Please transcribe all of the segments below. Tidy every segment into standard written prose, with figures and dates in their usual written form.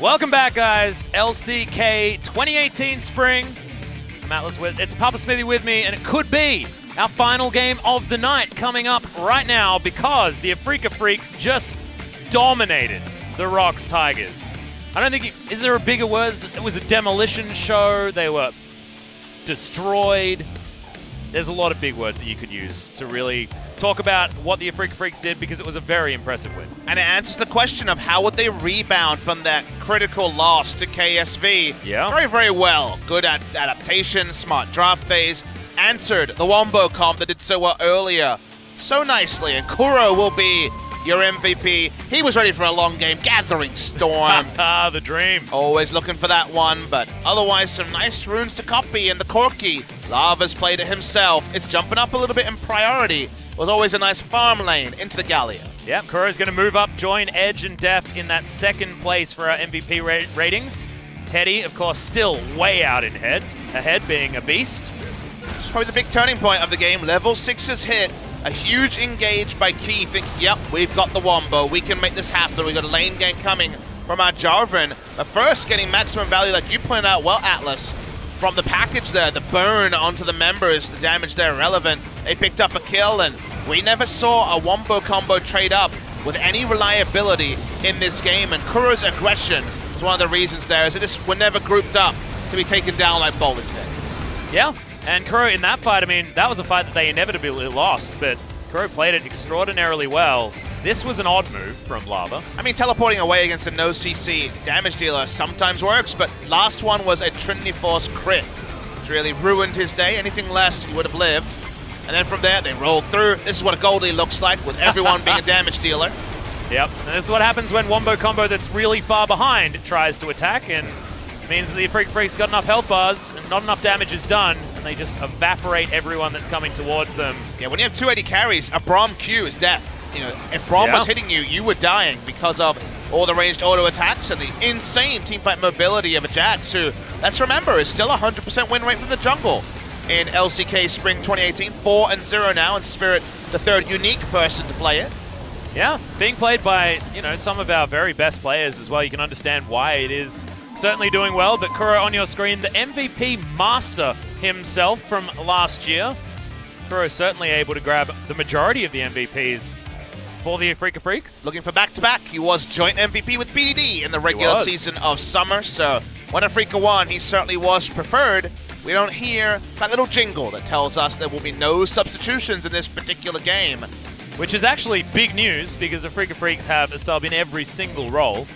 Welcome back, guys. LCK 2018 Spring. I'm Atlas with, it's Papa Smithy with me, and it could be our final game of the night coming up right now because the Afreeca Freecs just dominated the ROX Tigers. I don't think, is there a bigger word? It was a demolition show. They were destroyed. There's a lot of big words that you could use to really talk about what the Afreeca Freecs did because it was a very impressive win. And it answers the question of how would they rebound from that critical loss to KSV. Yeah. Very, very well. Good at adaptation, smart draft phase. Answered the Wombo comp that did so well earlier so nicely. And Kuro will be your MVP. He was ready for a long game. Gathering Storm. The dream. Always looking for that one, but otherwise some nice runes to copy in the Corki. Lava's played it himself. It's jumping up a little bit in priority. It was always a nice farm lane into the Gallia. Yeah, Kuro's going to move up, join Edge and Deft in that second place for our MVP ratings. Teddy, of course, still way out in ahead being a beast. This is probably the big turning point of the game. Level 6 is hit. A huge engage by Kiin, thinking, yep, we've got the Wombo. We can make this happen. We've got a lane gank coming from our Jarvan. But first, getting maximum value, like you pointed out well, Atlas, from the package there. The burn onto the members, the damage there relevant. They picked up a kill, and we never saw a Wombo combo trade up with any reliability in this game. And Kuro's aggression is one of the reasons there, is that this were never grouped up to be taken down like bowling pins. Yeah. And Kuro in that fight, I mean, that was a fight that they inevitably lost, but Kuro played it extraordinarily well. This was an odd move from Lava. I mean, teleporting away against a no CC damage dealer sometimes works, but last one was a Trinity Force crit, which really ruined his day. Anything less, he would have lived. And then from there, they rolled through. This is what a Goldie looks like, with everyone being a damage dealer. Yep, and this is what happens when Wombo combo that's really far behind tries to attack, and it means that the Afreeca Freecs got enough health bars, and not enough damage is done, and they just evaporate everyone that's coming towards them. Yeah, when you have 280 carries, a Braum Q is death. You know, if Braum was hitting you, you were dying because of all the ranged auto attacks and the insane teamfight mobility of a Jax, who, let's remember, is still 100% win rate from the jungle in LCK Spring 2018. 4-0 now, and Spirit, the third unique person to play it. Yeah, being played by, you know, some of our very best players as well. You can understand why it is certainly doing well. But Kuro on your screen, the MVP master himself from last year. Kuro certainly able to grab the majority of the MVPs for the Afreeca Freecs. Looking for back-to-back. He was joint MVP with BDD in the regular season of summer. So when Afreeca won, he certainly was preferred. We don't hear that little jingle that tells us there will be no substitutions in this particular game. Which is actually big news because the Afreeca Freecs have a sub in every single role.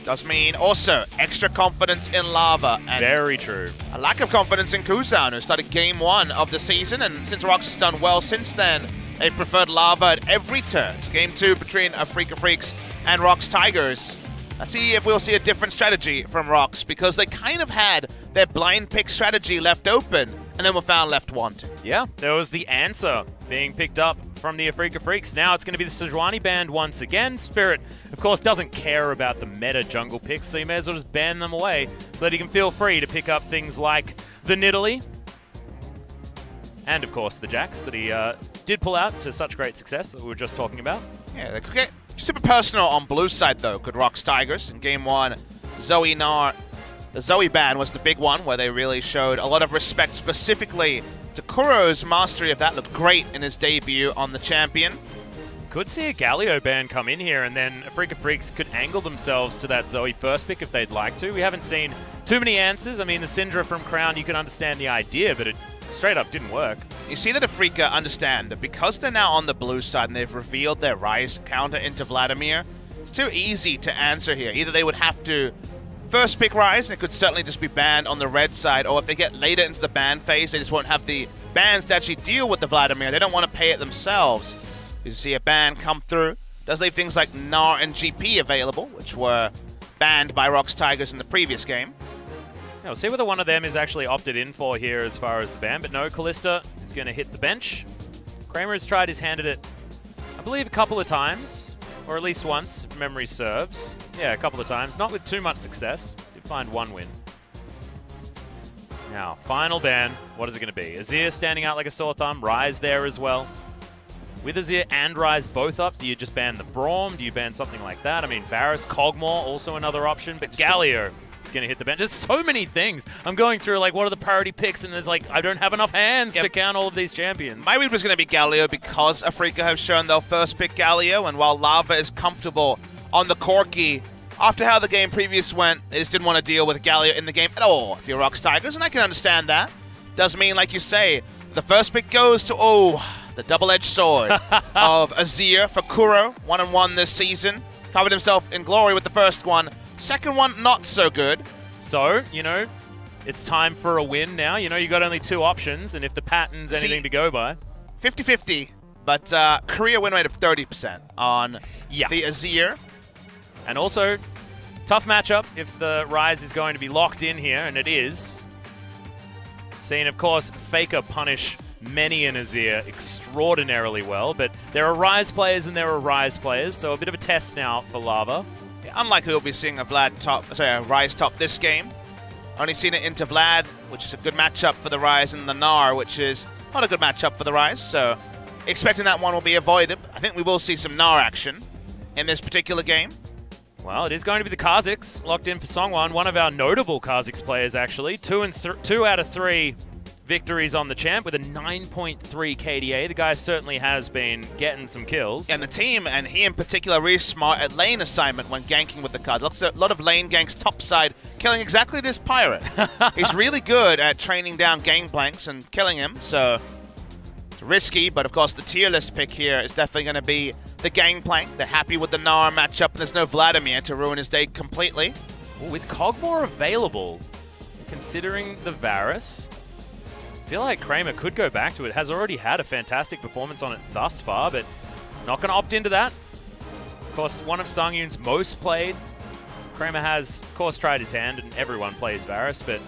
Does mean also extra confidence in Lava. And very true. A lack of confidence in Kha'Zix, who started game 1 of the season. And since ROX has done well since then, they preferred Lava at every turn. It's game 2 between Afreeca Freecs and ROX Tigers. Let's see if we'll see a different strategy from ROX, because they kind of had their blind pick strategy left open and then were found left wanting. Yeah, there was the answer being picked up from the Afreeca Freecs. Now it's going to be the Seonghwan banned once again. Spirit, of course, doesn't care about the meta jungle picks, so you may as well just ban them away so that he can feel free to pick up things like the Nidalee and, of course, the Jax that he did pull out to such great success that we were just talking about. Yeah, they could get super personal on blue side, though, could ROX Tigers. In game 1, Zoe Gnar. The Zoe ban was the big one, where they really showed a lot of respect specifically to Kuro's mastery of that. Looked great in his debut on the champion. Could see a Galio ban come in here, and then Afreeca Freecs could angle themselves to that Zoe first pick if they'd like to. We haven't seen too many answers. I mean, the Syndra from Crown, you can understand the idea, but it straight up didn't work. You see that Afreeca understand that because they're now on the blue side and they've revealed their Ryze counter into Vladimir, it's too easy to answer here. Either they would have to first pick Ryze, and it could certainly just be banned on the red side, or if they get later into the ban phase, they just won't have the bans to actually deal with the Vladimir. They don't want to pay it themselves. You see a ban come through. Does leave things like Gnar and GP available, which were banned by ROX Tigers in the previous game. Yeah, we'll see whether one of them is actually opted in for here as far as the ban, but no, Kalista is going to hit the bench. Kramer has tried his hand at it, I believe, a couple of times, or at least once, if memory serves. Yeah, a couple of times, not with too much success. Did find one win. Now, final ban, what is it going to be? Azir standing out like a sore thumb, Ryze there as well. With Azir and Ryze both up, do you just ban the Braum? Do you ban something like that? I mean, Varus, Kog'Maw, also another option, but Galio is going to hit the bench. There's so many things. I'm going through, like, what are the priority picks, and there's, like, I don't have enough hands to count all of these champions. My read was going to be Galio because Afreeca have shown they'll first pick Galio, and while Lava is comfortable on the Corki, after how the game previous went, they just didn't want to deal with Galio in the game at all if you're ROX Tigers, and I can understand that. Does mean, like you say, the first pick goes to, the double-edged sword of Azir for Kuro, 1-1 this season. Covered himself in glory with the first one. Second one, not so good. So, you know, it's time for a win now. You know, you got only 2 options, and if the pattern's anything to go by. 50-50, but career win rate of 30% on the Azir. And also, tough matchup if the Ryze is going to be locked in here, and it is. Seeing, of course, FLICKR punish many an Azir extraordinarily well, but there are Ryze players and there are Ryze players, so a bit of a test now for Lava. Yeah, unlikely we'll be seeing a Ryze top this game. Only seen it into Vlad, which is a good matchup for the Ryze, and the Gnar, which is not a good matchup for the Ryze, so expecting that one will be avoided. I think we will see some Gnar action in this particular game. Well, it is going to be the Kha'Zix locked in for Seonghwan, one of our notable Kha'Zix players, actually. 2 out of 3 victories on the champ with a 9.3 KDA. The guy certainly has been getting some kills. And the team, and he in particular, really smart at lane assignment when ganking with the Kha'Zix. A lot of lane ganks topside, killing exactly this pirate. He's really good at training down Gangplanks and killing him, so it's risky, but of course the tier list pick here is definitely going to be the Gangplank. They're happy with the Gnar matchup, and there's no Vladimir to ruin his day completely. With Kog'Maw available, considering the Varus, I feel like Kramer could go back to it. Has already had a fantastic performance on it thus far, but not going to opt into that. Of course, one of Sangyoon's most played. Kramer has, of course, tried his hand, and everyone plays Varus, but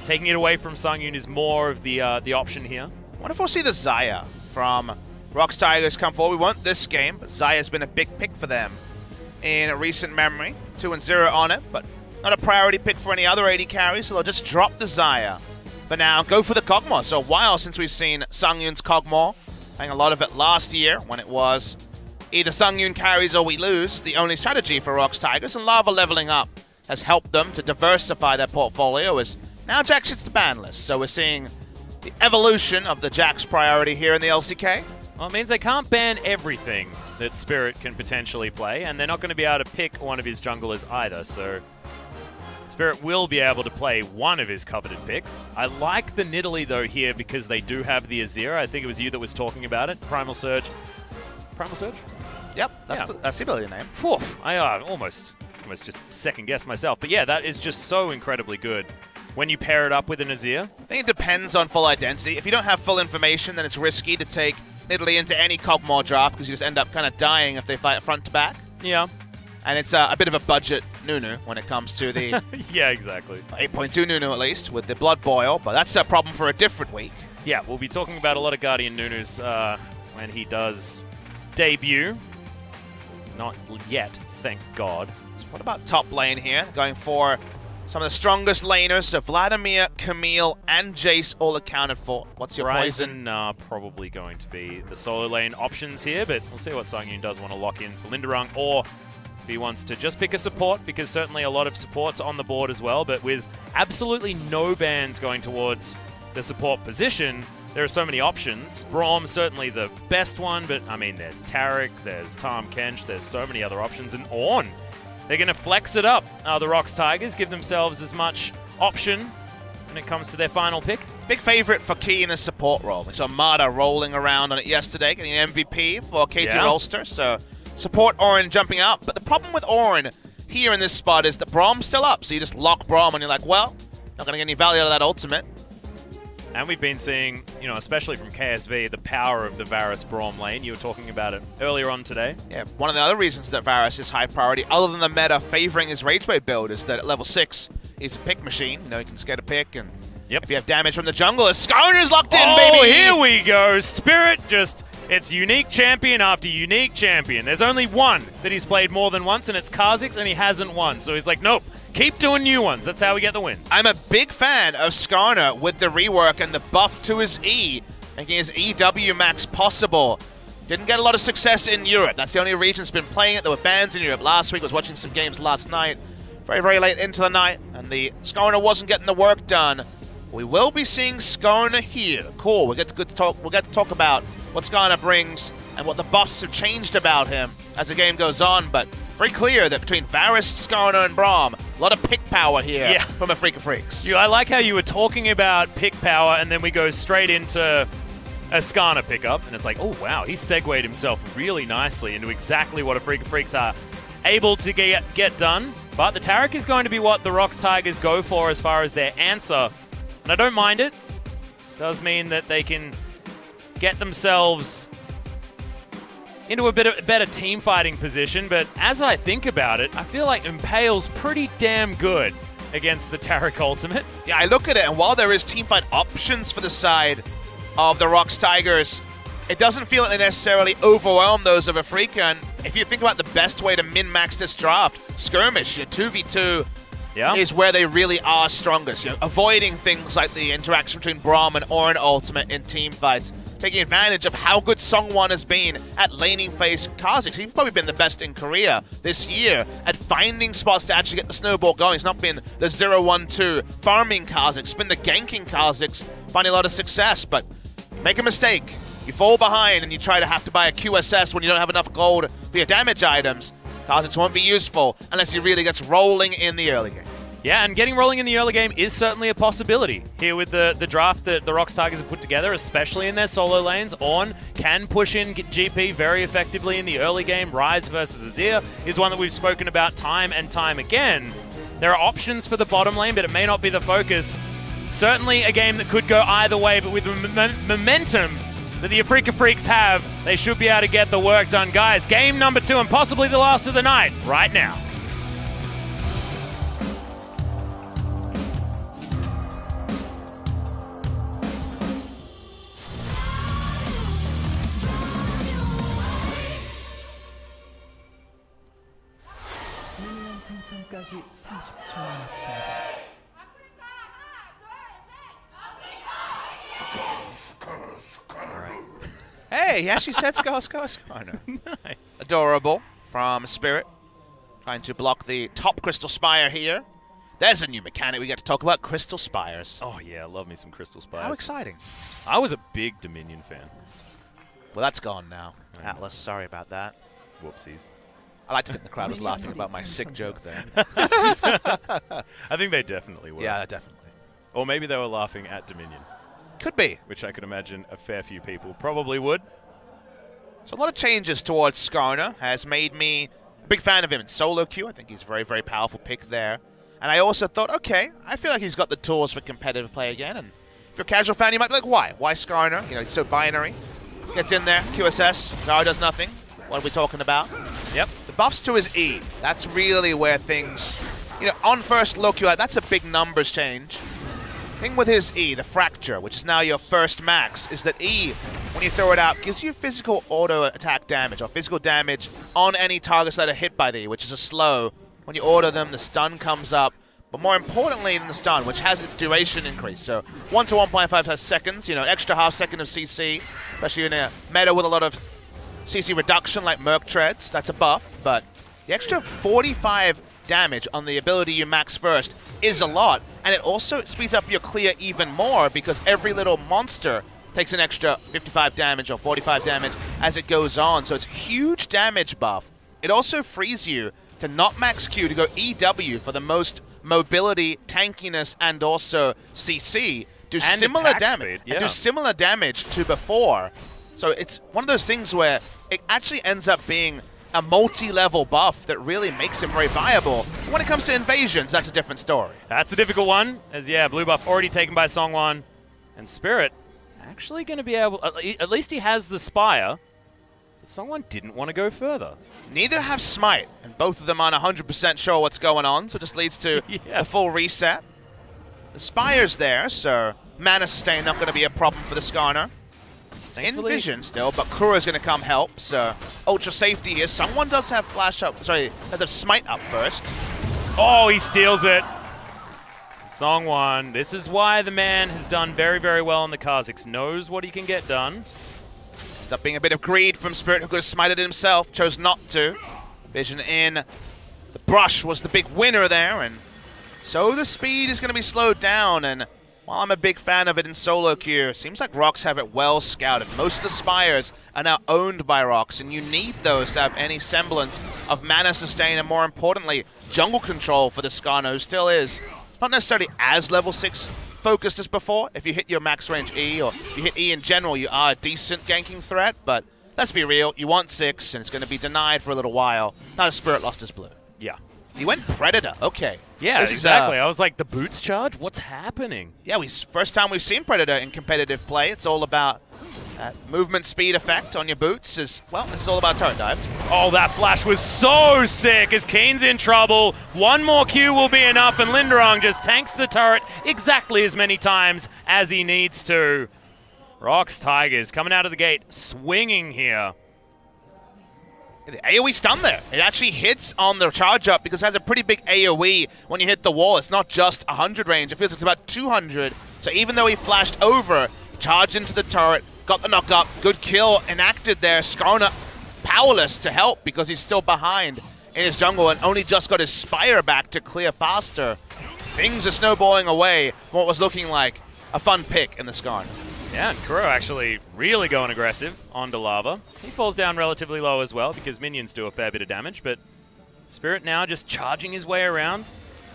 taking it away from Sangyoon is more of the option here. I wonder if we'll see the Xayah from ROX Tigers come forward. We want this game, but Xayah's been a big pick for them in recent memory. 2-0 on it, but not a priority pick for any other AD carries, so they'll just drop the Xayah for now. Go for the Kog'Maw. So a while since we've seen Sangyoon's Kog'Maw. Playing a lot of it last year when it was either Sangyoon carries or we lose, the only strategy for ROX Tigers, and Lava leveling up has helped them to diversify their portfolio, as now Jax hits the ban list. So we're seeing the evolution of the Jax priority here in the LCK. Well, it means they can't ban everything that Spirit can potentially play, and they're not going to be able to pick one of his junglers either, so Spirit will be able to play one of his coveted picks. I like the Nidalee, though, here, because they do have the Azir. I think it was you that was talking about it. Primal Surge. Primal Surge? Yep, that's the ability name. Whew, I almost just second-guessed myself. But yeah, that is just so incredibly good when you pair it up with an Azir. I think it depends on full identity. If you don't have full information, then it's risky to take Nidalee into any Kog'Maw draft, because you just end up kind of dying if they fight front to back. Yeah. And it's a bit of a budget Nunu when it comes to the... yeah, exactly. 8.2 Nunu at least, with the Blood Boil, but that's a problem for a different week. Yeah, we'll be talking about a lot of Guardian Nunus when he does debut. Not yet, thank God. So what about top lane here? Going for some of the strongest laners, so Vladimir, Camille, and Jace all accounted for. What's your poison? Ryze probably going to be the solo lane options here, but we'll see what Sangyoon does want to lock in for Lindarang, or if he wants to just pick a support, because certainly a lot of supports on the board as well, but with absolutely no bans going towards the support position, there are so many options. Braum certainly the best one, but I mean, there's Taric, there's Tahm Kench, there's so many other options, and Ornn. They're going to flex it up, the ROX Tigers, give themselves as much option when it comes to their final pick. Big favorite for Kiin in the support role. We saw Mada rolling around on it yesterday, getting an MVP for KT Rolster, so support Ornn jumping up. But the problem with Ornn here in this spot is that Braum's still up, so you just lock Braum and you're like, well, not going to get any value out of that ultimate. And we've been seeing, you know, especially from KSV, the power of the Varus Braum lane. You were talking about it earlier on today. Yeah, one of the other reasons that Varus is high priority, other than the meta favoring his Ragewave build, is that at level 6, he's a pick machine. You know, he can just get a pick, and if you have damage from the jungle, Skarner's locked in, baby! Oh, here we go! Spirit just, it's unique champion after unique champion. There's only one that he's played more than once, and it's Kha'Zix, and he hasn't won. So he's like, nope. Keep doing new ones. That's how we get the wins. I'm a big fan of Skarner with the rework and the buff to his E, making his EW max possible Didn't get a lot of success in Europe. That's the only region that's been playing it. There were bans in Europe last week. I was watching some games last night. Very, very late into the night. And the Skarner wasn't getting the work done. We will be seeing Skarner here. Cool. We'll get to talk about what Skarner brings and what the buffs have changed about him as the game goes on. But very clear that between Varus, Skarner, and Braum, a lot of pick power here from Afreeca Freecs. I like how you were talking about pick power, and then we go straight into a Skarner pickup, and it's like, oh wow, he segued himself really nicely into exactly what Afreeca Freecs are able to get done. But the Taric is going to be what the ROX Tigers go for as far as their answer, and I don't mind it. It does mean that they can get themselves into a better team fighting position, but as I think about it, I feel like Impale's pretty damn good against the Taric ultimate. Yeah, I look at it, and while there is teamfight options for the side of the ROX Tigers, it doesn't feel like they necessarily overwhelm those of Afreeca. And if you think about the best way to min-max this draft, skirmish, 2v2 is where they really are strongest. Avoiding things like the interaction between Braum and Ornn ultimate in teamfights, taking advantage of how good Seonghwan has been at laning face Kha'Zix. He's probably been the best in Korea this year at finding spots to actually get the snowball going. It's not been the 0-1-2 farming Kha'Zix. It's been the ganking Kha'Zix, finding a lot of success. But make a mistake. You fall behind and you try to have to buy a QSS when you don't have enough gold for your damage items. Kha'Zix won't be useful unless he really gets rolling in the early game. Yeah, and getting rolling in the early game is certainly a possibility here with the draft that the ROX Tigers have put together, especially in their solo lanes. Ornn can push in GP very effectively in the early game. Ryze versus Azir is one that we've spoken about time and time again. There are options for the bottom lane, but it may not be the focus. Certainly a game that could go either way, but with the momentum that the Afreeca Freecs have, they should be able to get the work done. Guys, game number 2 and possibly the last of the night right now. Hey, he actually said Skarner. Nice. Adorable from Spirit. Trying to block the top Crystal Spire here. There's a new mechanic we get to talk about, Crystal Spires. Oh yeah, love me some Crystal Spires. How exciting. I was a big Dominion fan. Well, that's gone now. Atlas, sorry about that. Whoopsies. I like to think the crowd was laughing about my sick joke there. I think they definitely were. Yeah, definitely. Or maybe they were laughing at Dominion. Could be. Which I could imagine a fair few people probably would. So a lot of changes towards Skarner has made me a big fan of him in solo queue. I think he's a very, very powerful pick there. And I also thought, okay, I feel like he's got the tools for competitive play again. And if you're a casual fan, you might be like, why? Why Skarner? You know, he's so binary. Gets in there, QSS, Zara does nothing. What are we talking about? Yep. The buffs to his E. That's really where things, on first look, that's a big numbers change. Thing with his E, the Fracture, which is now your first max, is that E, when you throw it out, gives you physical auto attack damage or physical damage on any targets that are hit by the E, which is a slow. When you order them, the stun comes up. But more importantly than the stun, which has its duration increase. So 1 to 1.5 seconds, an extra half second of CC, especially in a meta with a lot of CC reduction like Merc Treads. That's a buff, but the extra 45 damage on the ability you max first is a lot, and it also speeds up your clear even more because every little monster takes an extra 55 damage or 45 damage as it goes on, so it's huge damage buff. It also frees you to not max Q, to go EW for the most mobility, tankiness, and also CC. Do similar damage. Yeah. Do similar damage to before. So it's one of those things where it actually ends up being a multi-level buff that really makes him very viable. But when it comes to invasions, that's a different story. That's a difficult one, as blue buff already taken by Seonghwan. And Spirit actually going to be able, at least he has the Spire, but Seonghwan didn't want to go further. Neither have Smite, and both of them aren't 100% sure what's going on, so it just leads to a full reset. The Spire's there, so mana sustain not going to be a problem for the Skarner. In vision still, but Kuro's going to come help, so ultra safety here. Someone does have flash up, does have smite up first. Oh, he steals it. Seonghwan, this is why the man has done very, very well in the Kha'Zix. Knows what he can get done. Ends up being a bit of greed from Spirit, who could have smited it himself, chose not to. Vision in. The brush was the big winner there, and so the speed is going to be slowed down. And while I'm a big fan of it in solo queue, seems like ROX have it well scouted. Most of the Spires are now owned by ROX, and you need those to have any semblance of mana sustain, and more importantly, jungle control for the Skarner, who still is not necessarily as level 6 focused as before. If you hit your max range E, or if you hit E in general, you are a decent ganking threat, but let's be real, you want 6, and it's going to be denied for a little while. Now the Spirit lost his blue. Yeah. He went Predator, okay. Yeah, exactly. I was like, the boots charge? What's happening? Yeah, first time we've seen Predator in competitive play. It's all about movement speed effect on your boots. Well, this is all about turret dive. Oh, that flash was so sick as Kiin's in trouble. One more Q will be enough, and Lindarang just tanks the turret exactly as many times as he needs to. ROX Tigers coming out of the gate, swinging here. The AoE stun there. It actually hits on the charge up because it has a pretty big AoE when you hit the wall. It's not just 100 range. It feels like it's about 200. So even though he flashed over, charged into the turret, got the knock up, good kill enacted there. Skarner powerless to help because he's still behind in his jungle and only just got his Spire back to clear faster. Things are snowballing away from what was looking like a fun pick in the Skarner. Yeah, and Kuro actually really going aggressive onto Lava. He falls down relatively low as well because minions do a fair bit of damage, but Spirit now just charging his way around.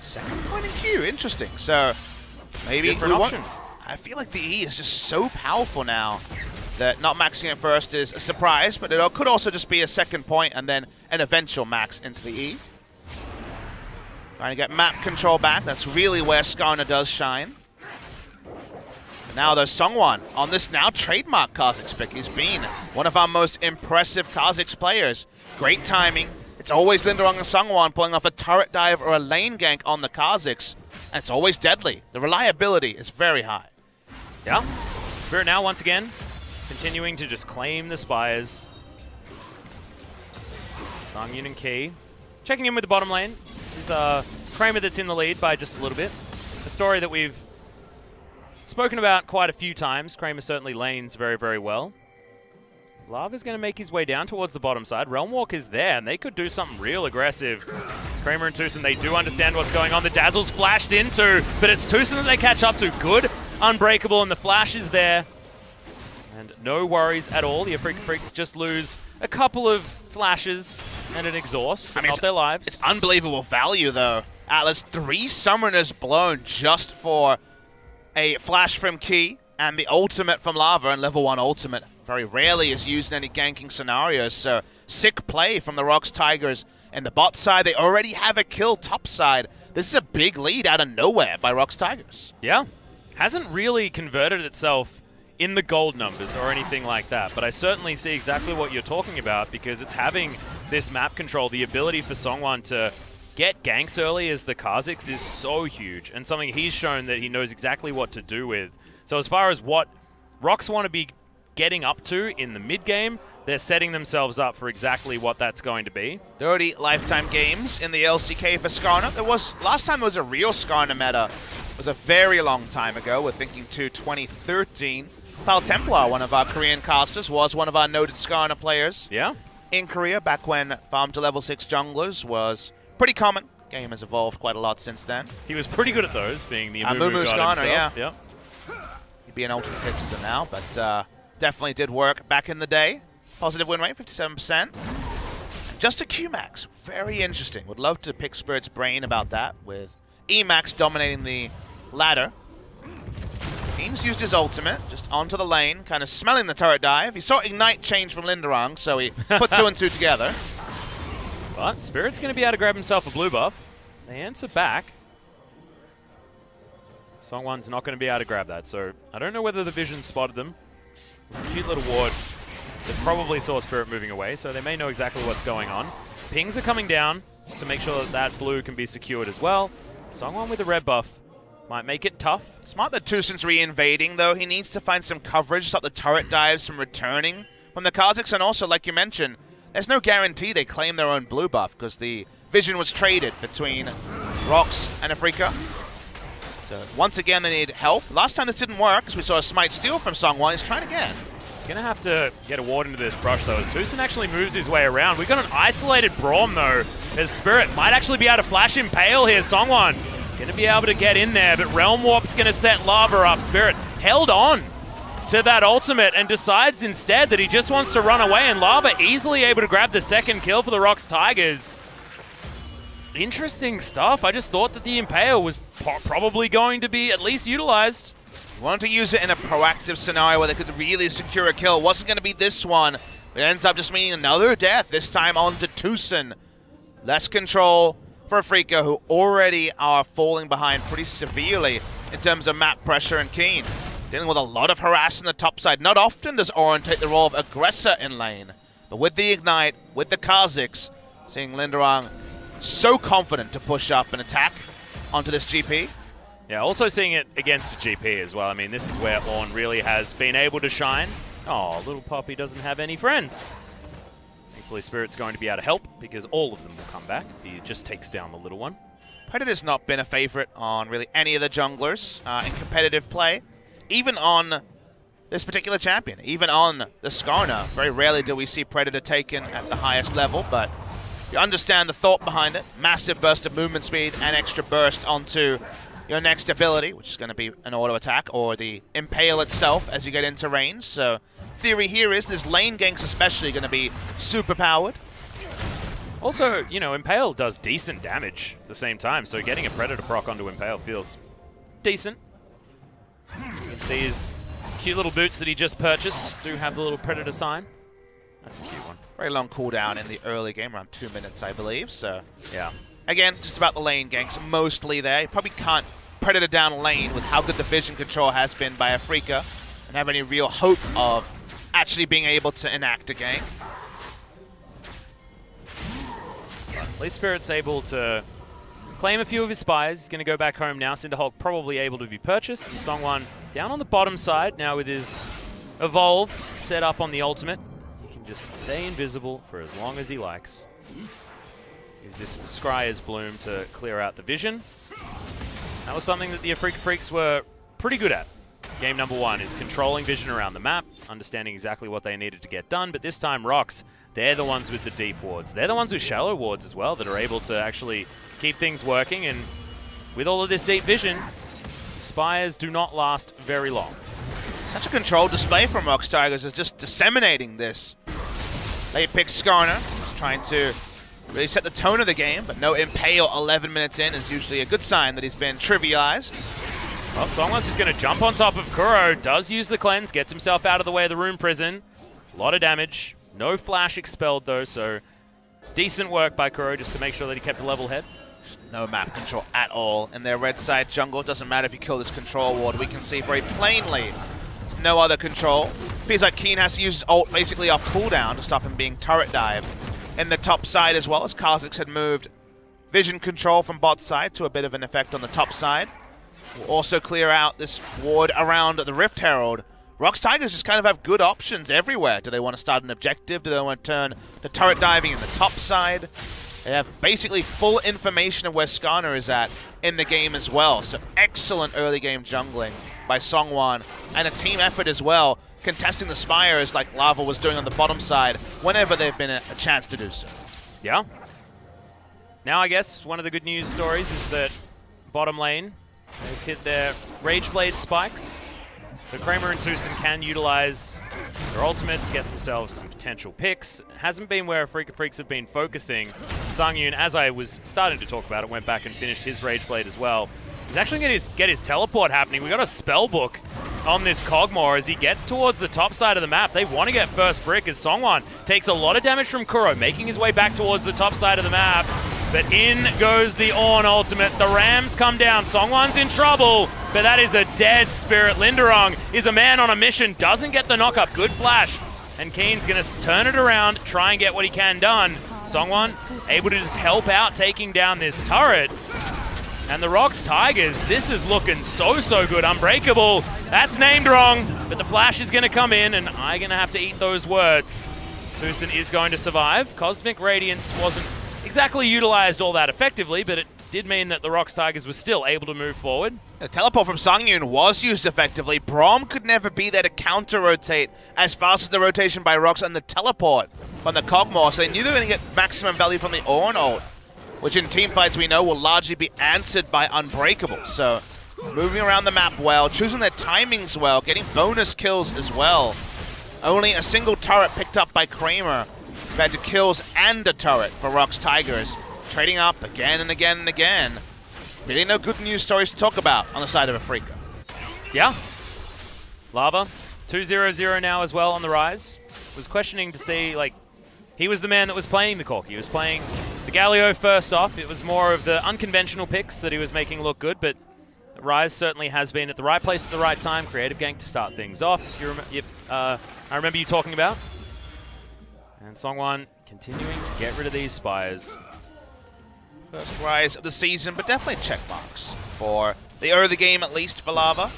Second point in Q, interesting. So maybe different option. I feel like the E is just so powerful now that not maxing it first is a surprise, but it could also just be a second point and then an eventual max into the E. Trying to get map control back. That's really where Skarner does shine. Now there's Seonghwan on this now trademark Kha'Zix pick. He's been one of our most impressive Kha'Zix players. Great timing. It's always Lindarang and Seonghwan pulling off a turret dive or a lane gank on the Kha'Zix, and it's always deadly. The reliability is very high. Yeah. Spirit now once again continuing to just claim the Spires. Sangyoon and Kiin checking in with the bottom lane. Is Kramer that's in the lead by just a little bit. A story that we've spoken about quite a few times. Kramer certainly lanes very, very well. Lava's going to make his way down towards the bottom side. Realm Walk is there, and they could do something real aggressive. It's Kramer and TusiN, they do understand what's going on. The Dazzle's flashed into, but it's TusiN that they catch up to. Good, Unbreakable, and the flash is there. And no worries at all. The Afreeca Freecs just lose a couple of flashes and an exhaust, but not their lives. It's unbelievable value, though. Atlas, 3 summoners blown just for a flash from Kiin and the ultimate from Lava, and level 1 ultimate very rarely is used in any ganking scenarios, so sick play from the ROX Tigers. And the bot side, they already have a kill top side. This is a big lead out of nowhere by ROX Tigers. Yeah, hasn't really converted itself in the gold numbers or anything like that, but I certainly see exactly what you're talking about because it's having this map control, the ability for Seonghwan to get ganks early as the Kha'Zix is so huge, and something he's shown that he knows exactly what to do with. So as far as what ROX want to be getting up to in the mid-game, they're setting themselves up for exactly what that's going to be. 30 lifetime games in the LCK for Skarner. Last time there was a real Skarner meta was a very long time ago. We're thinking to 2013. Pal Templar, one of our Korean casters, was one of our noted Skarner players. Yeah. In Korea, back when farm to level 6 junglers was pretty common. Game has evolved quite a lot since then. He was pretty good at those, being the Mumu God Skarner, himself. yeah. He'd be an ultimate tipster now, but definitely did work back in the day. Positive win rate, 57%. Just a Q-Max, very interesting. Would love to pick Spirit's brain about that, with E-Max dominating the ladder. Kiin's used his ultimate, just onto the lane, kind of smelling the turret dive. He saw Ignite change from Lindarang, so he put 2 and 2 together. But Spirit's going to be able to grab himself a blue buff. They answer back. Seonghwan's not going to be able to grab that, so I don't know whether the Vision spotted them. It's a cute little ward that probably saw Spirit moving away, so they may know exactly what's going on. Pings are coming down just to make sure that that blue can be secured as well. Seonghwan with a red buff might make it tough. Smart that TusiN's re-invading, though. He needs to find some coverage to stop the turret dives from returning from the Kha'Zix, and also, like you mentioned, there's no guarantee they claim their own blue buff because the Vision was traded between ROX and Afreeca. So once again, they need help. Last time this didn't work because we saw a Smite steal from Seonghwan. He's trying again. Gonna have to get a ward into this brush though, as TusiN actually moves his way around. We've got an isolated Braum though, as Spirit might actually be able to flash Impale here. Seonghwan gonna be able to get in there, but Realm Warp's gonna set Lava up. Spirit held on to that ultimate and decides instead that he just wants to run away, and Lava easily able to grab the second kill for the ROX Tigers. Interesting stuff. I just thought that the Impale was probably going to be at least utilized. Wanted to use it in a proactive scenario where they could really secure a kill. Wasn't going to be this one. It ends up just meaning another death, this time onto TusiN. Less control for Afreeca, who already are falling behind pretty severely in terms of map pressure, and Kiin dealing with a lot of harass on the top side. Not often does Ornn take the role of aggressor in lane, but with the Ignite, with the Kha'Zix, seeing Lindarang so confident to push up and attack onto this GP. Yeah, also seeing it against a GP as well. I mean, this is where Ornn really has been able to shine. Oh, little puppy doesn't have any friends. Thankfully, Spirit's going to be able to help because all of them will come back. He just takes down the little one. Predator's not been a favorite on really any of the junglers in competitive play. Even on this particular champion, even on the Skarner. Very rarely do we see Predator taken at the highest level, but you understand the thought behind it. Massive burst of movement speed and extra burst onto your next ability, which is going to be an auto attack, or the Impale itself as you get into range. So theory here is this lane gank's especially going to be super powered. Also, you know, Impale does decent damage at the same time, so getting a Predator proc onto Impale feels decent. You can see his cute little boots that he just purchased do have the little Predator sign. That's a cute one. Very long cooldown in the early game, around 2 minutes, I believe. So yeah. Again, just about the lane ganks, mostly there. You probably can't Predator down lane with how good the vision control has been by Afreeca and have any real hope of actually being able to enact a gank. At least Spirit's able to claim a few of his spies. He's going to go back home now. Cinderhulk probably able to be purchased. And Seonghwan down on the bottom side now with his Evolve set up on the ultimate. He can just stay invisible for as long as he likes. Use this Scryer's Bloom to clear out the vision. That was something that the Afreeca Freecs were pretty good at. Game number one is controlling vision around the map, understanding exactly what they needed to get done, but this time ROX, they're the ones with the deep wards. They're the ones with shallow wards as well that are able to actually keep things working, and with all of this deep vision, Spires do not last very long. Such a controlled display from ROX Tigers is just disseminating this. Late pick Skarner, just trying to really set the tone of the game, but no Impale 11 minutes in is usually a good sign that he's been trivialized. Well, Seonghwan's just going to jump on top of Kuro, does use the cleanse, gets himself out of the way of the Rune Prison. A lot of damage. No flash expelled though, so decent work by Kuro just to make sure that he kept a level head. No map control at all in their red side jungle. It doesn't matter if you kill this control ward. We can see very plainly there's no other control. Feels like Kiin has to use his ult basically off cooldown to stop him being turret dived. In the top side as well, as Kha'Zix had moved vision control from bot side to a bit of an effect on the top side. We'll also clear out this ward around the Rift Herald. ROX Tigers just kind of have good options everywhere. Do they want to start an objective? Do they want to turn to turret diving in the top side? They have basically full information of where Skarner is at in the game as well. So excellent early game jungling by Seonghwan, and a team effort as well, contesting the Spires like Lava was doing on the bottom side whenever they've been a chance to do so. Yeah. Now I guess one of the good news stories is that bottom lane, they've hit their Rage Blade spikes. So Kramer and TusiN can utilize their ultimates, get themselves some potential picks. It hasn't been where Afreeca Freecs have been focusing. Sangyoon, as I was starting to talk about it, went back and finished his Rage Blade as well. He's actually going to get his teleport happening. We got a spell book on this Kog'Maw as he gets towards the top side of the map. They want to get first brick as Seonghwan takes a lot of damage from Kuro, making his way back towards the top side of the map. But in goes the Ornn ultimate. The Rams come down. Seonghwan's in trouble, but that is a dead Spirit. Lindarang is a man on a mission, doesn't get the knock-up. Good flash. And Kiin's going to turn it around, try and get what he can done. Seonghwan able to just help out taking down this turret. And the ROX Tigers, this is looking so good. Unbreakable. That's named wrong, but the flash is going to come in, and I'm going to have to eat those words. TusiN is going to survive. Cosmic Radiance wasn't exactly utilized all that effectively, but it did mean that the ROX Tigers were still able to move forward. The teleport from Sangyoon was used effectively. Braum could never be there to counter-rotate as fast as the rotation by ROX and the teleport from the Kog'Maw, so they knew they were going to get maximum value from the Ornn ult, which in teamfights we know will largely be answered by Unbreakable. So moving around the map well, choosing their timings well, getting bonus kills as well. Only a single turret picked up by Kramer compared to kills and a turret for ROX Tigers. Trading up again and again and again. Really no good news stories to talk about on the side of Afreeca. Yeah. Lava, 2-0-0 now as well on the Ryze. Was questioning to see, like, he was the man that was playing the Cork. He was playing the Galio first off. It was more of the unconventional picks that he was making look good, but Ryze certainly has been at the right place at the right time. Creative gank to start things off. I remember you talking about. And Seonghwan continuing to get rid of these Spires. First Ryze of the season, but definitely check marks for the early game, at least for Lava.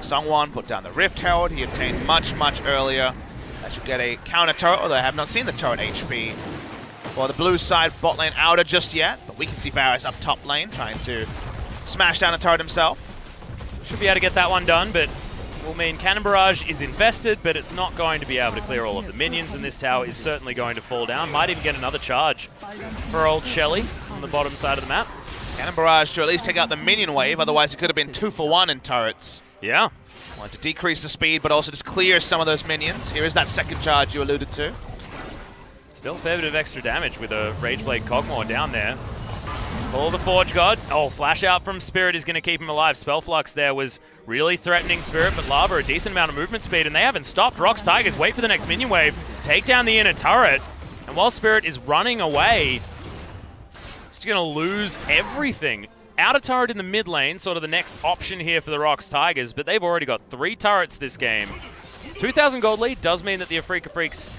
Seonghwan put down the Rift Herald. He obtained much, much earlier. That should get a counter turret, although I have not seen the turret HP for the blue side bot lane outer just yet. But we can see Varus up top lane trying to smash down a turret himself. Should be able to get that one done, but will mean Cannon Barrage is invested, but it's not going to be able to clear all of the minions, and this tower is certainly going to fall down. Might even get another charge for old Shelly on the bottom side of the map. Cannon Barrage to at least take out the minion wave, otherwise it could have been 2 for 1 in turrets. Yeah. Wanted to decrease the speed, but also just clear some of those minions. Here is that second charge you alluded to. Still a fair bit of extra damage with a Rageblade Kog'Maw down there. Call the Forge God. Oh, flash out from Spirit is going to keep him alive. Spell Flux there was really threatening Spirit, but Lava a decent amount of movement speed, and they haven't stopped. ROX Tigers wait for the next minion wave, take down the inner turret, and while Spirit is running away, he's going to lose everything. Outer turret in the mid lane, sort of the next option here for the ROX Tigers, but they've already got 3 turrets this game. 2,000 gold lead does mean that the Afreeca Freecs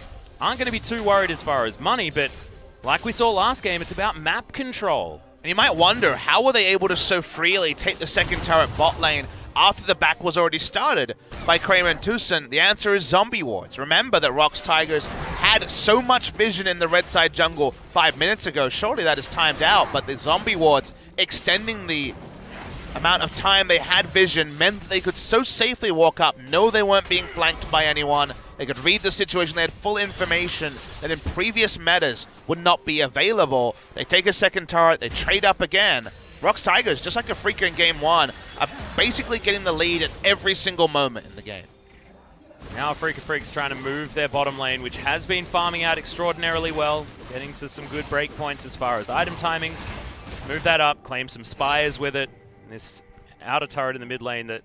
aren't going to be too worried as far as money, but like we saw last game, it's about map control. And you might wonder, how were they able to so freely take the second turret bot lane after the back was already started by Kramer and TusiN? The answer is zombie wards. Remember that ROX Tigers had so much vision in the red side jungle 5 minutes ago. Surely that is timed out, but the zombie wards extending the amount of time they had vision meant that they could so safely walk up, know they weren't being flanked by anyone. They could read the situation. They had full information that in previous metas would not be available. They take a second turret. They trade up again. ROX Tigers, just like Afreeca in Game 1, are basically getting the lead at every single moment in the game. Now Afreeca Freecs trying to move their bottom lane, which has been farming out extraordinarily well, getting to some good break points as far as item timings. Move that up, claim some Spires with it. And this outer turret in the mid lane that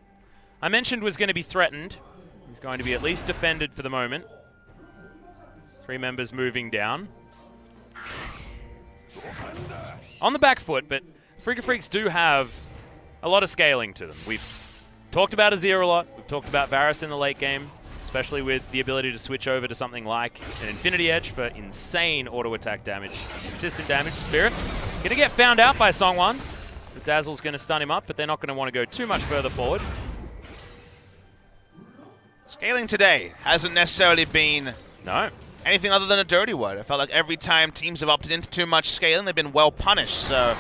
I mentioned was going to be threatened. He's going to be at least defended for the moment. 3 members moving down. On the back foot, but Afreeca Freecs do have a lot of scaling to them. We've talked about Azir a lot. We've talked about Varus in the late game, especially with the ability to switch over to something like an Infinity Edge for insane auto-attack damage, consistent damage. Spirit going to get found out by Seonghwan. The Dazzle's going to stun him up, but they're not going to want to go too much further forward. Scaling today hasn't necessarily been anything other than a dirty word. I felt like every time teams have opted into too much scaling, they've been well punished. So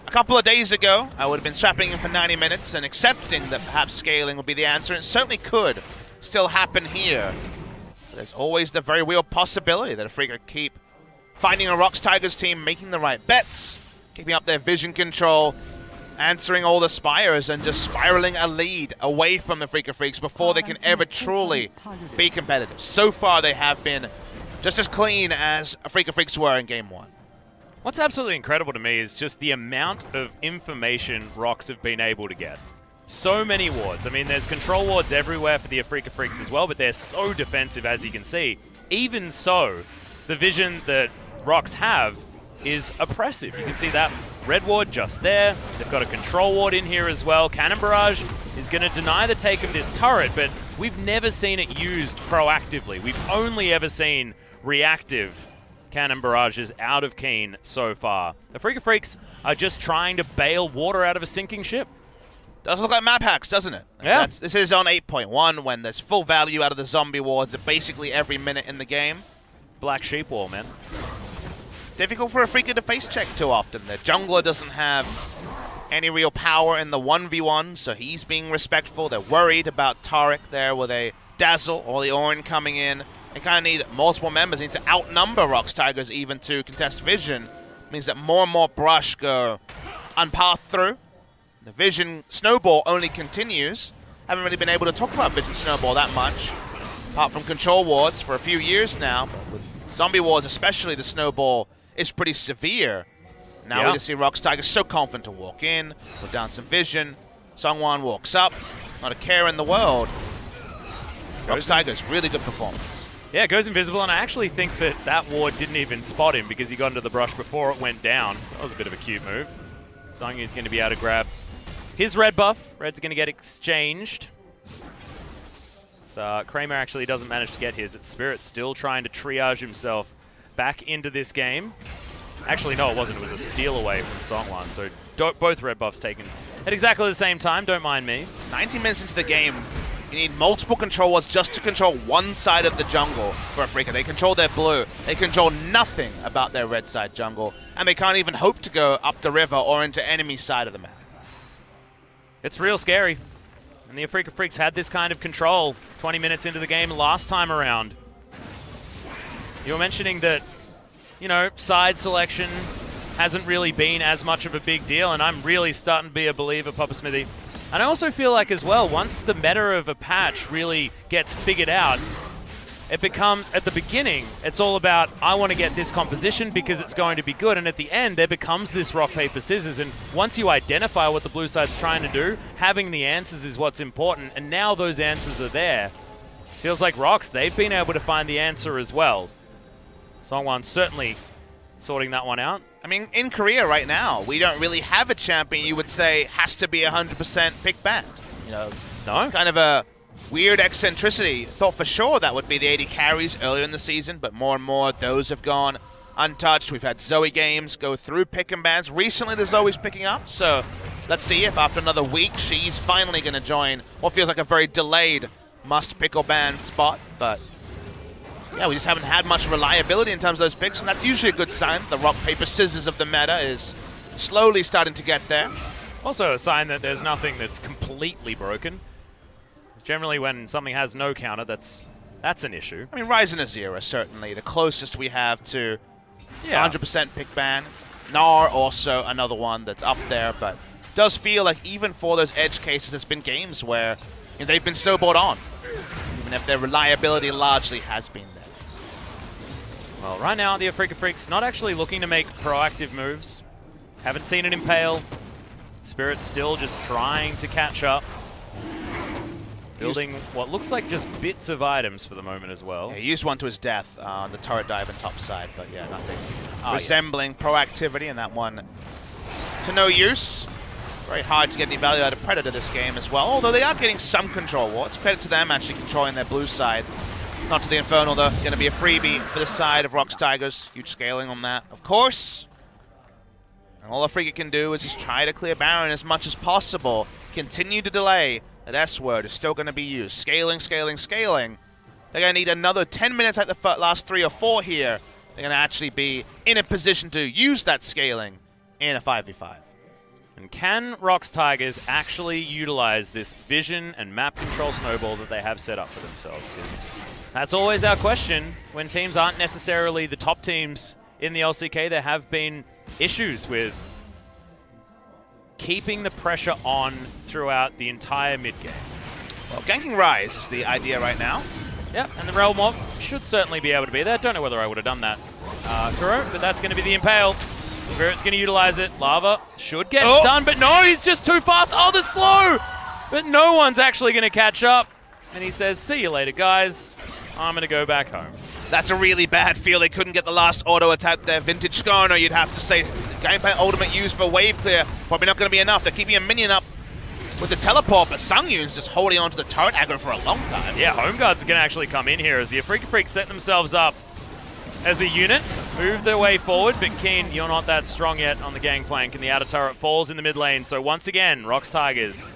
a couple of days ago, I would have been strapping in for 90 minutes and accepting that perhaps scaling would be the answer. It certainly could still happen here. But there's always the very real possibility that Afreeca keep finding a ROX Tigers team, making the right bets, keeping up their vision control, answering all the Spires, and just spiraling a lead away from the Afreeca Freecs before they can ever truly be competitive. So far, they have been just as clean as Afreeca Freecs were in Game 1. What's absolutely incredible to me is just the amount of information ROX have been able to get. So many wards. I mean, there's control wards everywhere for the Afreeca Freecs as well, but they're so defensive, as you can see. Even so, the vision that ROX have is oppressive. You can see that red ward just there. They've got a control ward in here as well. Cannon Barrage is going to deny the take of this turret, but we've never seen it used proactively. We've only ever seen reactive Cannon Barrages out of Kiin so far. The Afreeca Freecs are just trying to bail water out of a sinking ship. Does look like map hacks, doesn't it? Yeah. This is on 8.1 when there's full value out of the zombie wards at basically every minute in the game. Black Sheep Wall, man. difficult for Afreeca to face check too often. The jungler doesn't have any real power in the 1v1, so he's being respectful. They're worried about Taric there with a Dazzle or the Ornn coming in. They kind of need multiple members. They need to outnumber ROX Tigers even to contest Vision. Means that more and more brush go unpathed through. The Vision snowball only continues. Haven't really been able to talk about Vision snowball that much, apart from control wards for a few years now. But with zombie wards especially, the snowball is pretty severe. Now we just see ROX Tigers so confident to walk in, put down some Vision. Seonghwan walks up, not a care in the world. ROX Tigers, really good performance. Yeah, goes invisible, and I actually think that that ward didn't even spot him because he got into the brush before it went down. So that was a bit of a cute move. Sangyoon's going to be able to grab his red buff. Red's going to get exchanged. So Kramer actually doesn't manage to get his. It's Spirit still trying to triage himself back into this game. Actually, no, it wasn't. It was a steal away from Seonghwan. So both red buffs taken at exactly the same time. Don't mind me. 90 minutes into the game, you need multiple control wards just to control one side of the jungle for Afreeca. They control their blue. They control nothing about their red side jungle. And they can't even hope to go up the river or into enemy side of the map. It's real scary. And the Afreeca Freecs had this kind of control 20 minutes into the game last time around. You were mentioning that, you know, side selection hasn't really been as much of a big deal, and I'm really starting to be a believer, Papa Smithy. And I also feel like as well, once the meta of a patch really gets figured out, it becomes, at the beginning, it's all about, I want to get this composition because it's going to be good, and at the end, there becomes this rock, paper, scissors, and once you identify what the blue side's trying to do, having the answers is what's important, and now those answers are there. Feels like ROX, they've been able to find the answer as well. Seonghwan certainly sorting that one out. I mean, in Korea right now, we don't really have a champion you would say has to be 100% pick banned. You know, no? Kind of a weird eccentricity. Thought for sure that would be the AD carries earlier in the season, but more and more those have gone untouched. We've had Zoe games go through pick and bans. Recently, the Zoe's picking up, so let's see if after another week she's finally going to join what feels like a very delayed must pick or ban spot, but yeah, we just haven't had much reliability in terms of those picks, and that's usually a good sign. The rock, paper, scissors of the meta is slowly starting to get there. Also a sign that there's nothing that's completely broken. Generally when something has no counter, that's an issue. I mean, Ryze and Azir are certainly the closest we have to 100% pick ban. Gnar also another one that's up there, but does feel like even for those edge cases, there's been games where they've been snowballed on, even if their reliability largely has been there. Well, right now, the Afreeca Freecs not actually looking to make proactive moves. Haven't seen an Impale. Spirit still just trying to catch up. Building what looks like just bits of items for the moment as well. Yeah, he used one to his death on the turret dive and top side, but yeah, nothing resembling proactivity, and that one to no use. Very hard to get any value out of Predator this game as well, although they are getting some control wards. Credit to them actually controlling their blue side. Not to the Infernal though, going to be a freebie for the side of ROX Tigers. Huge scaling on that, of course. And all Afreeca can do is just try to clear Baron as much as possible. Continue to delay. That S-word is still going to be used. Scaling, scaling, scaling. They're going to need another 10 minutes like the last 3 or 4 here. They're going to actually be in a position to use that scaling in a 5v5. And can ROX Tigers actually utilize this vision and map control snowball that they have set up for themselves? Because that's always our question. When teams aren't necessarily the top teams in the LCK, there have been issues with keeping the pressure on throughout the entire mid-game. Well, ganking Ryze is the idea right now. Yep, and the Realm Mob should certainly be able to be there. Don't know whether I would have done that, Kuro, but that's going to be the Impale. Spirit's going to utilize it. Lava should get stunned, but no, he's just too fast. Oh, the slow! But no one's actually going to catch up. And he says, see you later, guys. I'm going to go back home. That's a really bad feel. They couldn't get the last auto attack there. Vintage Skarner, you'd have to say. Gangplank ultimate used for wave clear. Probably not going to be enough. They're keeping a minion up with the teleport, but Sangyoon's just holding on to the turret aggro for a long time. Yeah, Home Guards are going to actually come in here as the Afreeca Freecs set themselves up as a unit, move their way forward, but Kiin, you're not that strong yet on the Gangplank, and the outer turret falls in the mid lane. So once again, ROX Tigers,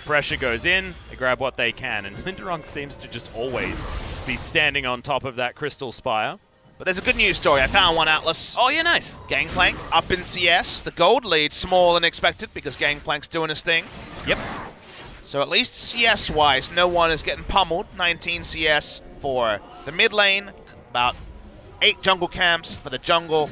pressure goes in, they grab what they can, and Lindarang seems to just always be standing on top of that Crystal Spire. But there's a good news story. I found one, Atlas. Oh, yeah, nice. Gangplank up in CS. The gold lead small and expected because Gangplank's doing his thing. Yep. So at least CS-wise, no one is getting pummeled. 19 CS for the mid lane. About 8 jungle camps for the jungle.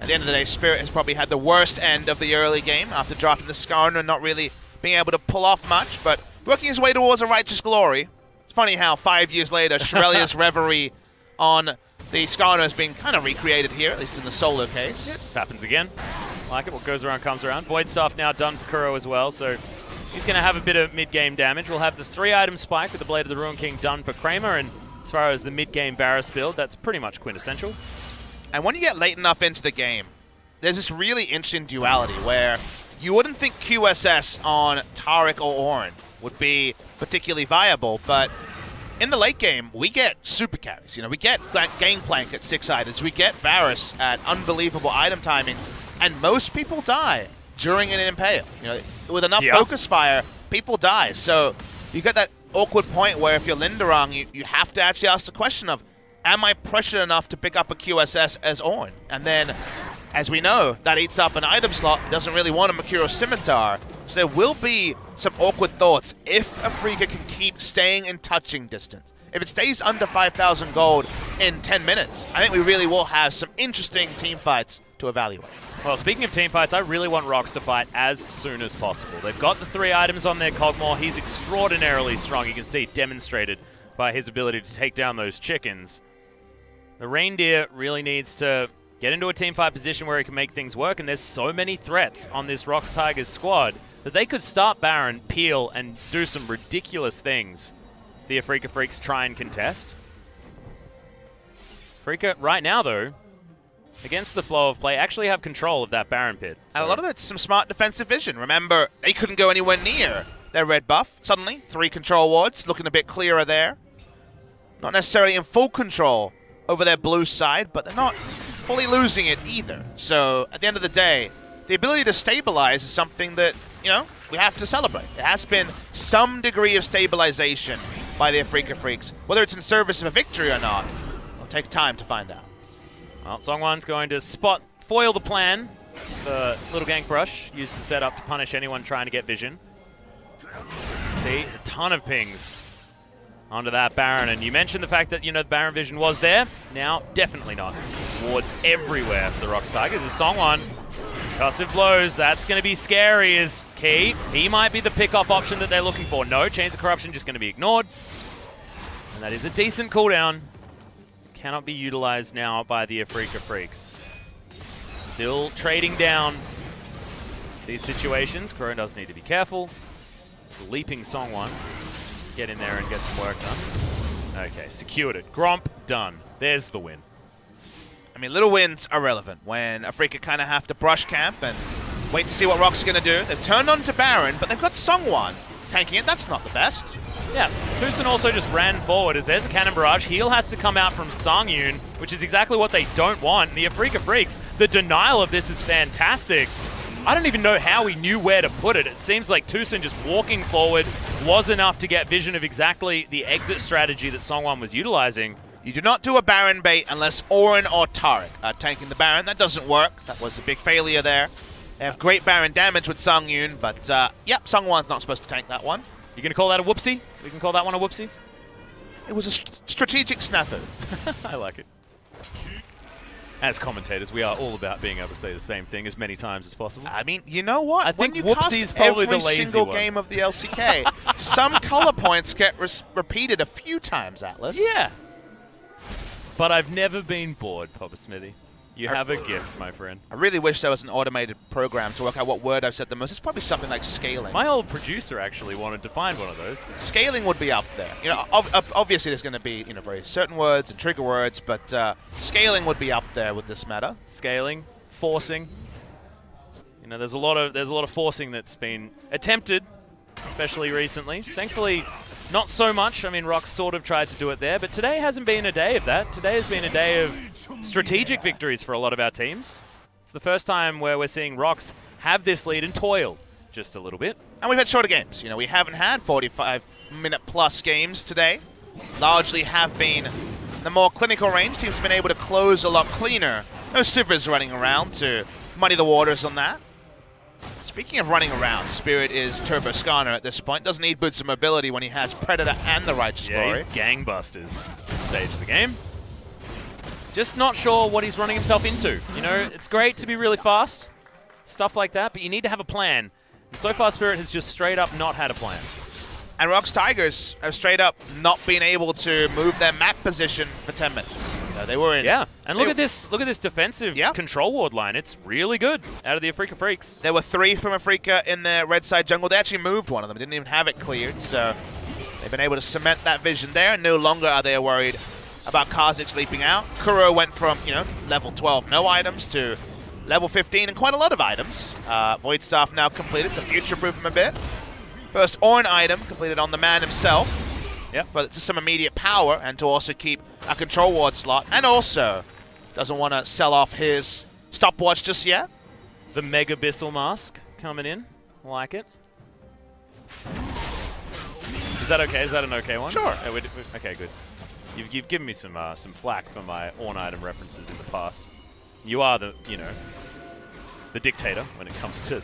At the end of the day, Spirit has probably had the worst end of the early game after drafting the Skarner and not really being able to pull off much, but working his way towards a righteous glory. It's funny how 5 years later, Shurelia's reverie on the Skarner has been kind of recreated here, at least in the solo case. Yeah, it just happens again. Like it, what goes around comes around. Void Staff now done for Kuro as well, so he's going to have a bit of mid-game damage. We'll have the 3-item spike with the Blade of the Ruin King done for Kramer, and as far as the mid-game Varus build, that's pretty much quintessential. And when you get late enough into the game, there's this really interesting duality where you wouldn't think QSS on Taric or Ornn would be particularly viable, but in the late game, we get super carries. You know, we get Gangplank at 6 items, we get Varus at unbelievable item timings, and most people die during an impale. You know, with enough focus fire, people die. So you get that awkward point where if you're Lindarang, you have to actually ask the question of, am I pressured enough to pick up a QSS as Ornn? And then, as we know, that eats up an item slot, doesn't really want a Mercurial Scimitar. So there will be some awkward thoughts if Afreeca can keep staying in touching distance. If it stays under 5,000 gold in 10 minutes, I think we really will have some interesting team fights to evaluate. Well, speaking of team fights, I really want ROX to fight as soon as possible. They've got the 3 items on their Kog'Maw. He's extraordinarily strong. You can see demonstrated by his ability to take down those chickens. The Reindeer really needs to get into a teamfight position where he can make things work, and there's so many threats on this ROX Tigers squad that they could start Baron, peel, and do some ridiculous things. The Afreeca Freecs try and contest. Afreeca, right now though, against the flow of play, actually have control of that Baron pit. So. And a lot of it's some smart defensive vision. Remember, they couldn't go anywhere near their red buff. Suddenly, 3 control wards, looking a bit clearer there. Not necessarily in full control over their blue side, but they're not fully losing it either. So, at the end of the day, the ability to stabilize is something that, you know, we have to celebrate. There has been some degree of stabilization by the Afreeca Freecs. Whether it's in service of a victory or not, it'll take time to find out. Well, Seonghwan's going to foil the plan. The little gank brush used to set up to punish anyone trying to get vision. See, a ton of pings onto that Baron, and you mentioned the fact that, you know, the Baron vision was there. Now, definitely not. Wards everywhere for the ROX Tigers. As Seonghwan, concussive blows, that's going to be scary as Key. He might be the pick-off option that they're looking for. No, Chains of Corruption just going to be ignored. And that is a decent cooldown. Cannot be utilized now by the Afreeca Freecs. Still trading down these situations. Kuro does need to be careful. It's leaping Seonghwan. Get in there and get some work done. Okay, secured it. Gromp, done. There's the win. I mean, little wins are relevant when Afreeca kind of have to brush camp and wait to see what ROX are going to do. They've turned on to Baron, but they've got Seonghwan tanking it. That's not the best. Yeah, TusiN also just ran forward as there's a cannon barrage. Heal has to come out from Sangyoon, which is exactly what they don't want. And the Afreeca Freecs, the denial of this is fantastic. I don't even know how he knew where to put it. It seems like TusiN just walking forward was enough to get vision of exactly the exit strategy that Seonghwan was utilizing. You do not do a Baron bait unless Ornn or Taric are tanking the Baron. That doesn't work. That was a big failure there. They have great Baron damage with Sangyoon, but yep, Seonghwan's not supposed to tank that one. You gonna call that a whoopsie? We can call that one a whoopsie? It was a strategic snafu. I like it. As commentators, we are all about being able to say the same thing as many times as possible. I mean, you know what? I think whoopsie's probably every the lazy single one. game of the LCK, some color points get repeated a few times, Atlas. Yeah. But I've never been bored, Papa Smithy. You have a gift, my friend. I really wish there was an automated program to work out what word I've said the most. It's probably something like scaling. My old producer actually wanted to find one of those. Scaling would be up there. You know, obviously there's going to be, you know, very certain words and trigger words, but scaling would be up there with this meta. Scaling, forcing. You know, there's a lot of forcing that's been attempted, especially recently. Thankfully, not so much. I mean, ROX sort of tried to do it there, but today hasn't been a day of that. Today has been a day of strategic victories for a lot of our teams. It's the first time where we're seeing ROX have this lead and toil just a little bit. And we've had shorter games. You know, we haven't had 45-minute plus games today. Largely have been the more clinical range, teams have been able to close a lot cleaner. No Sivers running around to muddy the waters on that. Speaking of running around, Spirit is Turbo Skarner at this point. Doesn't need boots of mobility when he has Predator and the Righteous Glory. He's gangbusters this stage of the game. Just not sure what he's running himself into. You know, it's great to be really fast, stuff like that, but you need to have a plan. And so far, Spirit has just straight up not had a plan. And ROX Tigers have straight up not been able to move their map position for 10 minutes. They were in. Yeah, and look at this defensive control ward line. It's really good out of the Afreeca Freecs. There were 3 from Afreeca in their red side jungle. They actually moved one of them. They didn't even have it cleared, so they've been able to cement that vision there. No longer are they worried about Kha'Zix leaping out. Kuro went from, you know, level 12 no items to level 15 and quite a lot of items. Void Staff now completed to future-proof him a bit. First Ornn item completed on the man himself. Yep. For some immediate power and to also keep a control ward slot. And also doesn't want to sell off his stopwatch just yet. The Mega Bissell mask coming in. Like it. Is that okay? Is that an okay one? Sure. Yeah, okay, good. You've given me some flack for my Ornn item references in the past. You are the, you know, the dictator when it comes to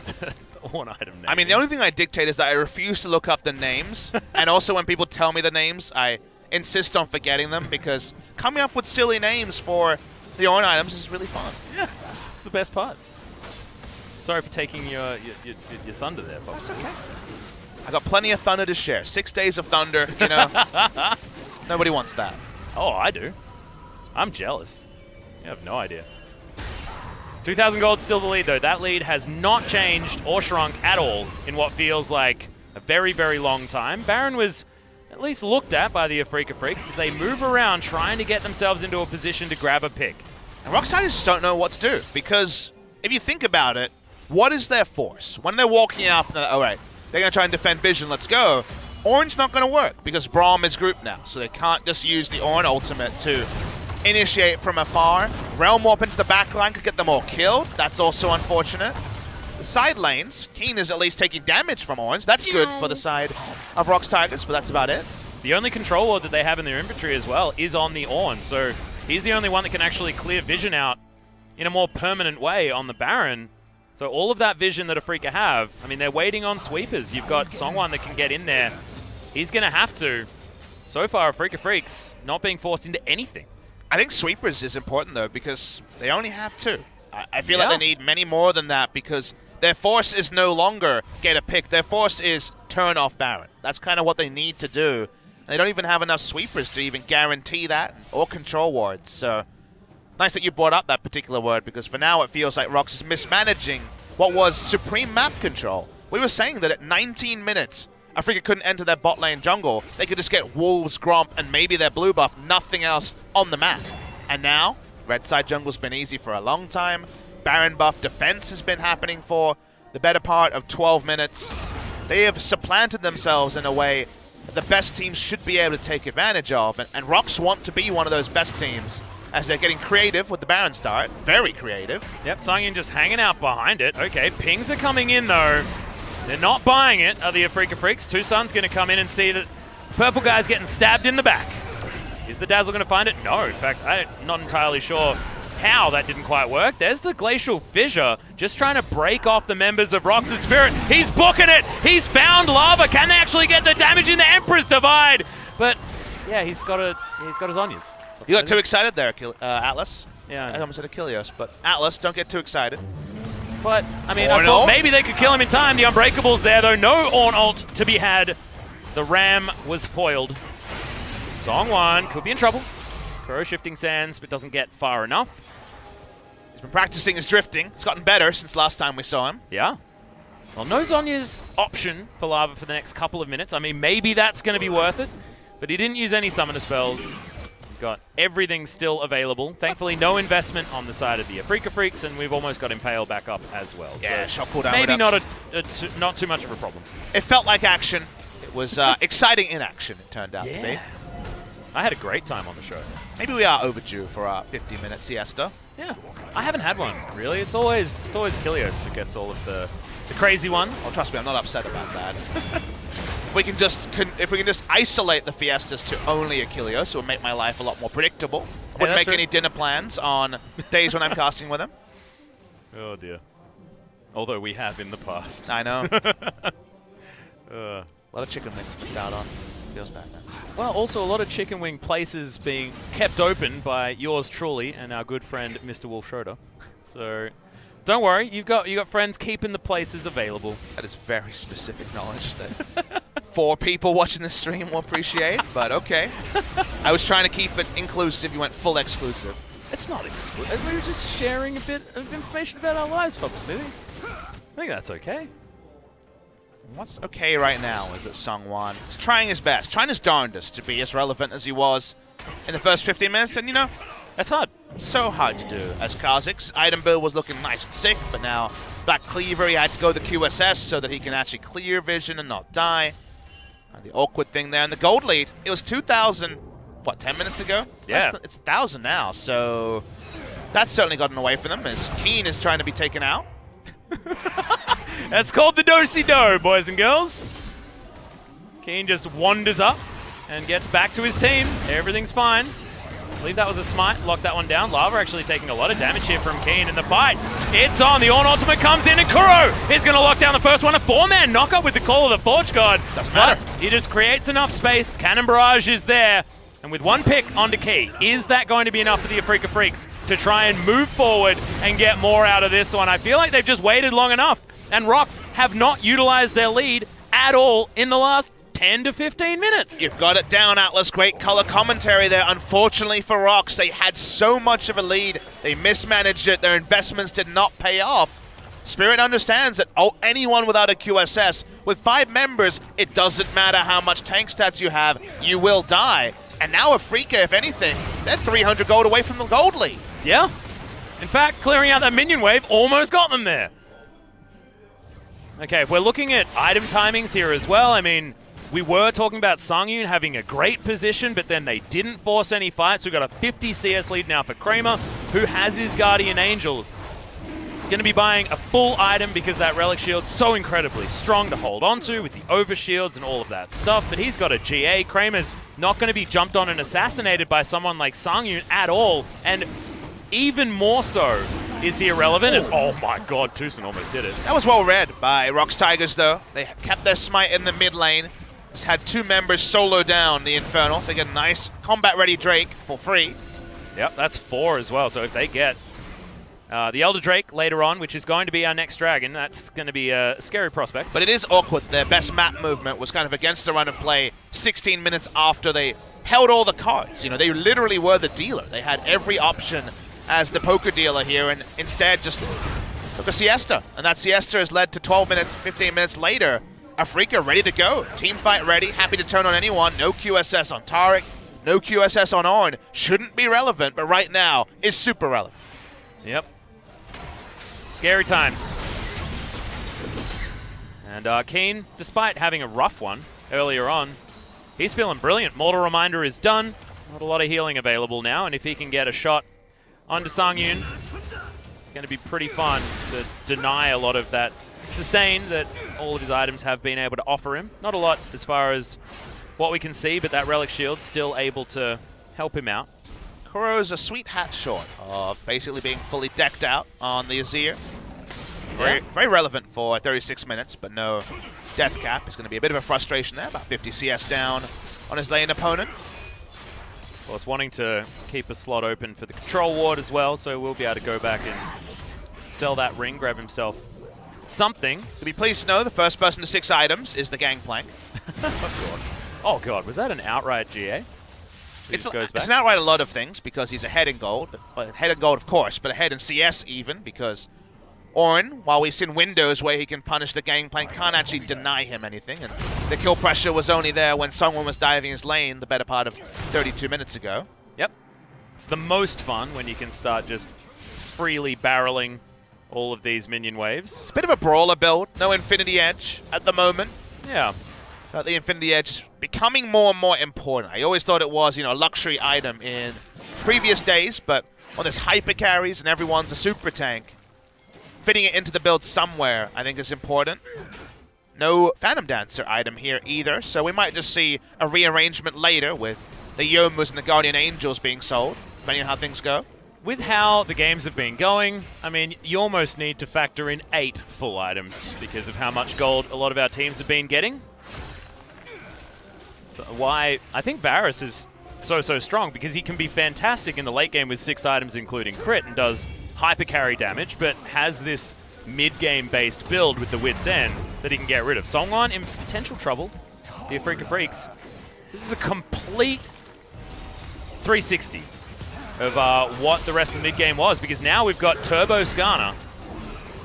Ornn item names. I mean, the only thing I dictate is that I refuse to look up the names. And also when people tell me the names, I insist on forgetting them because coming up with silly names for the Ornn items is really fun. Yeah, it's the best part. Sorry for taking your thunder there, Bob. That's okay. I got plenty of thunder to share. 6 days of thunder, you know. Nobody wants that. Oh, I do. I'm jealous. You have no idea. 2,000 gold still the lead, though. That lead has not changed or shrunk at all in what feels like a very, very long time. Baron was at least looked at by the Afreeca Freecs as they move around trying to get themselves into a position to grab a pick. And ROX Tigers just don't know what to do because if you think about it, what is their force? When they're walking up, they're like, all right, they're going to try and defend vision, let's go. Ornn's not going to work because Braum is grouped now, so they can't just use the Ornn ultimate to initiate from afar. Realm Warp into the backline could get them all killed. That's also unfortunate. The side lanes, Kiin is at least taking damage from Ornn. That's good for the side of ROX Tigers, but that's about it. The only control ward that they have in their inventory as well is on the Ornn, so he's the only one that can actually clear vision out in a more permanent way on the Baron. So all of that vision that Afreeca have, I mean, they're waiting on sweepers. You've got Seonghwan that can get in there. He's going to have to. So far, Afreeca Freecs not being forced into anything. I think sweepers is important, though, because they only have 2. I feel like they need many more than that because their force is no longer get a pick. Their force is turn off Baron. That's kind of what they need to do. And they don't even have enough sweepers to even guarantee that or control wards. So nice that you brought up that particular word because for now it feels like ROX is mismanaging what was supreme map control. We were saying that at 19 minutes, Afreeca couldn't enter their bot lane jungle. They could just get Wolves, Gromp, and maybe their blue buff, nothing else on the map. And now, red side jungle's been easy for a long time. Baron buff defense has been happening for the better part of 12 minutes. They have supplanted themselves in a way that the best teams should be able to take advantage of. And ROX want to be one of those best teams as they're getting creative with the Baron start. Very creative. Yep, Sangyoon just hanging out behind it. Okay, pings are coming in, though. They're not buying it, are the Afreeca Freecs. TusiN's going to come in and see that the purple guy's getting stabbed in the back. Is the Dazzle going to find it? No. In fact, I'm not entirely sure how that didn't quite work. There's the Glacial Fissure just trying to break off the members of ROX's Spirit. He's booking it. He's found lava. Can they actually get the damage in the Emperor's Divide? But yeah, he's got his onions. You got too excited there, Atlas. Yeah. I almost said Achilles, but Atlas, don't get too excited. But, I mean, I thought maybe they could kill him in time. The Unbreakable's there, though. No Ornn ult to be had. The Ram was foiled. Seonghwan could be in trouble. Kuro shifting sands, but doesn't get far enough. He's been practicing his drifting. It's gotten better since last time we saw him. Yeah. Well, no Zhonya's option for Lava for the next couple of minutes. I mean, maybe that's going to be worth it. But he didn't use any summoner spells. Got everything still available. Thankfully, no investment on the side of the Afreeca Freecs, and we've almost got Impale back up as well. Yeah, so shock cooldown maybe reduction. not too much of a problem. It felt like action. It was exciting inaction, it turned out to be. I had a great time on the show. Maybe we are overdue for our 50-minute siesta. Yeah, I haven't had one, really. It's always Achilles that gets all of the crazy ones. Oh, trust me, I'm not upset about that. If we can just isolate the Fiestas to only Achilles, it would make my life a lot more predictable. Wouldn't make any dinner plans on days when I'm casting with him. Oh dear. Although we have in the past. I know. A lot of chicken wings missed out on. Feels bad now. Well, also a lot of chicken wing places being kept open by yours truly and our good friend Mr. Wolf Schroeder. So don't worry, you got friends keeping the places available. That is very specific knowledge that 4 people watching the stream will appreciate, but okay. I was trying to keep it inclusive. You went full exclusive. It's not exclusive. We were just sharing a bit of information about our lives, Papa Smithy. I think that's okay. What's okay right now is that Seonghwan is trying his best, trying his darndest to be as relevant as he was in the first 15 minutes, and you know, that's hard. So hard to do. As Kha'Zix, item build was looking nice and sick, but now Black Cleaver, he had to go the QSS so that he can actually clear vision and not die. And the awkward thing there, and the gold lead, it was 2,000, what, 10 minutes ago? Yeah. It's 1,000 now, so that's certainly gotten away from them as Kiin is trying to be taken out. That's called the do-si-do, boys and girls. Kiin just wanders up and gets back to his team. Everything's fine. I believe that was a smite. Lock that one down. Lava actually taking a lot of damage here from Kiin in the fight. It's on. The Ornn ultimate comes in, and Kuro is going to lock down the first one. A 4-man knockup with the call of the Forge God. Doesn't matter. He just creates enough space. Cannon Barrage is there. And with one pick onto Key, is that going to be enough for the Afreeca Freecs to try and move forward and get more out of this one? I feel like they've just waited long enough, and ROX have not utilized their lead at all in the last 10 to 15 minutes. You've got it down, Atlas. Great color commentary there. Unfortunately for ROX, they had so much of a lead. They mismanaged it. Their investments did not pay off. Spirit understands that anyone without a QSS, with 5 members, it doesn't matter how much tank stats you have, you will die. And now Afreeca, if anything, they're 300 gold away from the gold lead. Yeah. In fact, clearing out that minion wave almost got them there. Okay, if we're looking at item timings here as well, I mean, we were talking about Sangyoon having a great position, but then they didn't force any fights. We've got a 50 CS lead now for Kramer, who has his Guardian Angel. Going to be buying a full item because that Relic Shield's so incredibly strong to hold onto with the overshields and all of that stuff, but he's got a GA. Kramer's not going to be jumped on and assassinated by someone like Sangyoon at all, and even more so is he irrelevant. It's, oh my god, TusiN almost did it. That was well read by ROX Tigers though. They kept their smite in the mid lane, just had 2 members solo down the Infernal, so they get a nice combat-ready Drake for free. Yep, that's 4 as well, so if they get the Elder Drake later on, which is going to be our next dragon, that's going to be a scary prospect. But it is awkward. Their best map movement was kind of against the run of play 16 minutes after they held all the cards. You know, they literally were the dealer. They had every option as the poker dealer here, and instead just took a siesta. And that siesta has led to 12 minutes, 15 minutes later, Afreeca ready to go. Team fight ready, happy to turn on anyone. No QSS on Taric, no QSS on Ornn. Shouldn't be relevant, but right now is super relevant. Yep. Scary times. And Kiin, despite having a rough one earlier on, he's feeling brilliant. Mortal Reminder is done. Not a lot of healing available now, and if he can get a shot onto Sangyoon, it's going to be pretty fun to deny a lot of that sustain that all of his items have been able to offer him. Not a lot as far as what we can see, but that Relic Shield still able to help him out. Kuro's a sweet hat short of basically being fully decked out on the Azir. Very relevant for 36 minutes, but no death cap. It's going to be a bit of a frustration there, about 50 CS down on his lane opponent. Of course, wanting to keep a slot open for the control ward as well, so we'll be able to go back and sell that ring, grab himself something. To be pleased to know, the first person to 6 items is the Gangplank. Of course. Oh god, was that an outright GA? It's an outright a lot of things because he's ahead in gold. Ahead in gold, of course, but ahead in CS even because Ornn, while we've seen windows where he can punish the Gangplank, can't actually deny him anything. And the kill pressure was only there when someone was diving his lane the better part of 32 minutes ago. Yep. It's the most fun when you can start just freely barreling all of these minion waves. It's a bit of a brawler build. No Infinity Edge at the moment. Yeah. The Infinity Edge is becoming more and more important. I always thought it was, you know, a luxury item in previous days, but when there's hyper carries and everyone's a super tank, fitting it into the build somewhere, I think is important. No Phantom Dancer item here either, so we might just see a rearrangement later with the Yomas and the Guardian Angels being sold, depending on how things go. With how the games have been going, I mean, you almost need to factor in 8 full items because of how much gold a lot of our teams have been getting. So why I think Varus is so strong, because he can be fantastic in the late game with 6 items including crit and does hyper carry damage, but has this mid-game based build with the Wit's End that he can get rid of. Seonghwan in potential trouble. It's the Afreeca Freecs. This is a complete 360 of what the rest of the mid-game was, because now we've got Turbo Skarner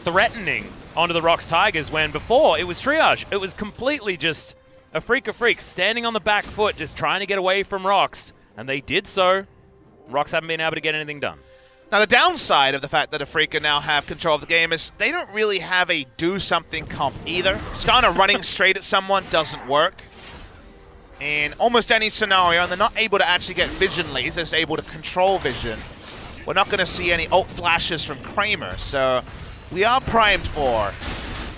threatening onto the ROX Tigers, when before it was triage. It was completely just Afreeca Freecs standing on the back foot, just trying to get away from ROX, and they did so. ROX haven't been able to get anything done. Now, the downside of the fact that Afreeca now have control of the game is they don't really have a do-something comp either. Skarner running straight at someone doesn't work in almost any scenario, and they're not able to actually get vision leads. They're just able to control vision. We're not going to see any ult flashes from Kramer, so we are primed for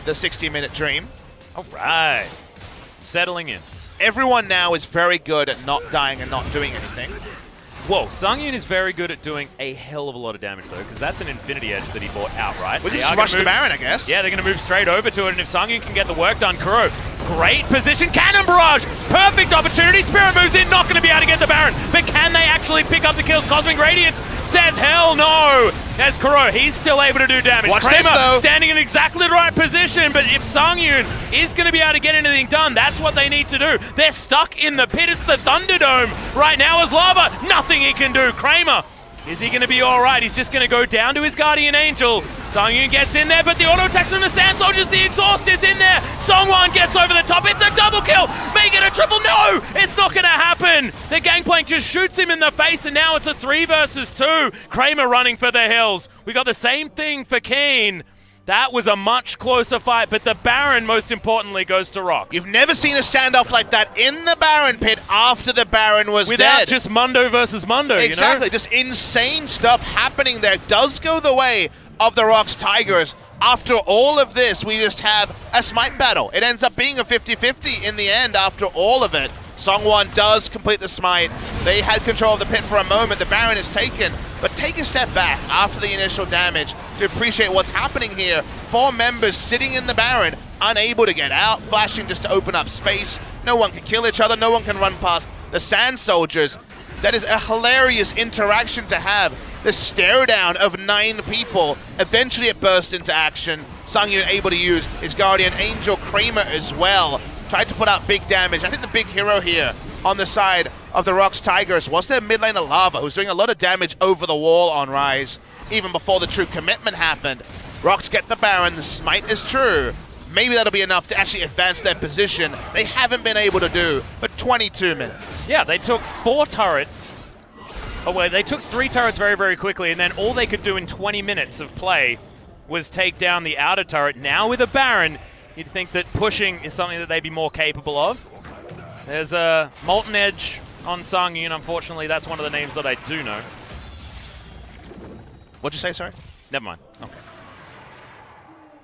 the 60-minute dream. All right. Settling in. Everyone now is very good at not dying and not doing anything. Whoa, Sangyoon is very good at doing a hell of a lot of damage, though, because that's an Infinity Edge that he bought outright. We can just rush the Baron, I guess. Yeah, they're going to move straight over to it, and if Sangyoon can get the work done, Kuro, great position. Cannon Barrage, perfect opportunity. Spirit moves in, not going to be able to get the Baron, but can they actually pick up the kills? Cosmic Radiance says hell no. There's Kuro, he's still able to do damage. Watch Kramer this, though. Standing in exactly the right position, but if Sangyoon is going to be able to get anything done, that's what they need to do. They're stuck in the pit. It's the Thunderdome right now as lava. Nothing he can do. Kramer, is he going to be all right? He's just going to go down to his Guardian Angel. Sangyoon gets in there, but the auto attacks from the Sand Soldiers, the exhaust is in there. Seonghwan gets over the top. It's a double kill. Make it a triple. No, it's not going to happen. The Gangplank just shoots him in the face, and now it's a 3 versus 2. Kramer running for the hills. We got the same thing for Kiin. That was a much closer fight, but the Baron, most importantly, goes to ROX. You've never seen a standoff like that in the Baron pit after the Baron was Without dead. just Mundo versus Mundo, Exactly, you know? just insane stuff happening there. Does go the way of the ROX Tigers. After all of this, we just have a smite battle. It ends up being a 50-50 in the end after all of it. Seonghwan does complete the smite. They had control of the pit for a moment. The Baron is taken, but take a step back after the initial damage to appreciate what's happening here. 4 members sitting in the Baron, unable to get out, flashing just to open up space. No one can kill each other. No one can run past the Sand Soldiers. That is a hilarious interaction to have. The stare down of 9 people. Eventually it bursts into action. Sangyoon able to use his Guardian Angel. Kramer as well. Tried to put out big damage. I think the big hero here on the side of the ROX Tigers was their mid laner Lava, who's doing a lot of damage over the wall on Ryze, even before the true commitment happened. ROX get the Baron, the smite is true. Maybe that'll be enough to actually advance their position. They haven't been able to do for 22 minutes. Yeah, they took 4 turrets. Oh, well, they took 3 turrets very quickly, and then all they could do in 20 minutes of play was take down the outer turret. Now with a Baron, you'd think that pushing is something that they'd be more capable of. There's a Molten Edge on Sangyoon. Unfortunately, that's one of the names that I do know. What'd you say, sorry? Never mind. Okay.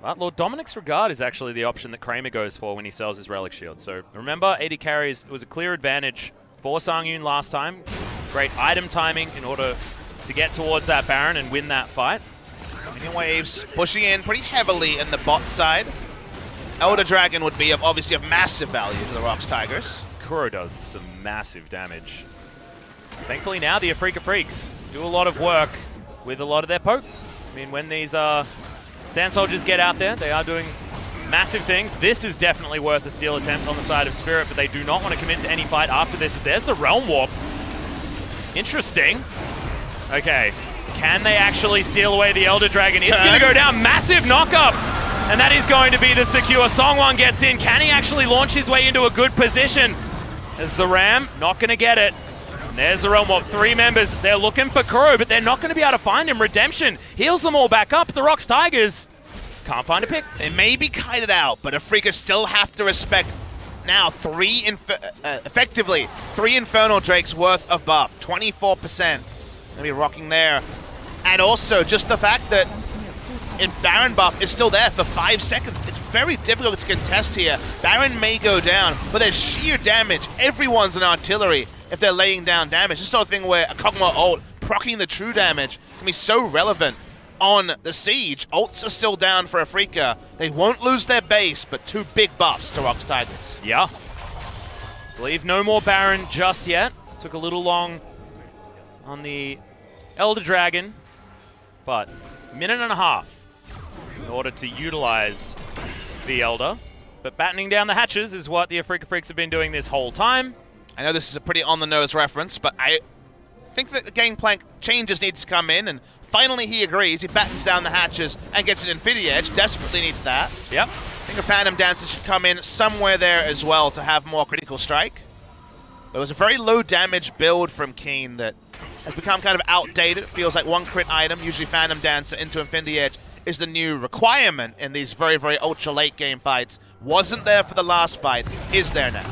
But Lord Dominic's Regard is actually the option that Kramer goes for when he sells his Relic Shield. So remember, AD carries, it was a clear advantage for Sangyoon last time. Great item timing in order to get towards that Baron and win that fight. Minion waves pushing in pretty heavily in the bot side. Elder Dragon would be obviously of massive value to the ROX Tigers. Kuro does some massive damage. Thankfully now the Afreeca Freecs do a lot of work with a lot of their poke. I mean, when these Sand Soldiers get out there, they are doing massive things. This is definitely worth a steal attempt on the side of Spirit, but they do not want to commit to any fight after this. There's the Realm Warp. Interesting. Okay, can they actually steal away the Elder Dragon? It's going to go down. Massive knock-up. And that is going to be the secure. Seonghwan gets in. Can he actually launch his way into a good position? There's the Ram. Not going to get it. And there's the Realm Warp. 3 members. They're looking for Kuro, but they're not going to be able to find him. Redemption heals them all back up. The ROX Tigers can't find a pick. They may be kited out, but Afreeca still have to respect now effectively 3 Infernal Drakes worth of buff. 24%. Gonna be rocking there. And also just the fact that in Baron buff is still there for 5 seconds. It's very difficult to contest here. Baron may go down, but there's sheer damage. Everyone's an artillery if they're laying down damage. This sort of thing where a Kog'Maw ult proccing the true damage can be so relevant on the siege. Ults are still down for Afreeca. They won't lose their base, but 2 big buffs to ROX Tigers. Yeah. So leave no more Baron just yet. Took a little long on the Elder Dragon, but a minute and a half in order to utilize the Elder. But battening down the hatches is what the Afreeca Freecs have been doing this whole time. I know this is a pretty on-the-nose reference, but I think that the Gangplank changes need to come in, and finally he agrees. He battens down the hatches and gets an Infinity Edge. Desperately needs that. Yep. I think a Phantom Dancer should come in somewhere there as well to have more critical strike. But it was a very low damage build from Kiin that has become kind of outdated. It feels like 1 crit item, usually Phantom Dancer into Infinity Edge, is the new requirement in these very, very ultra late game fights. Wasn't there for the last fight, is there now.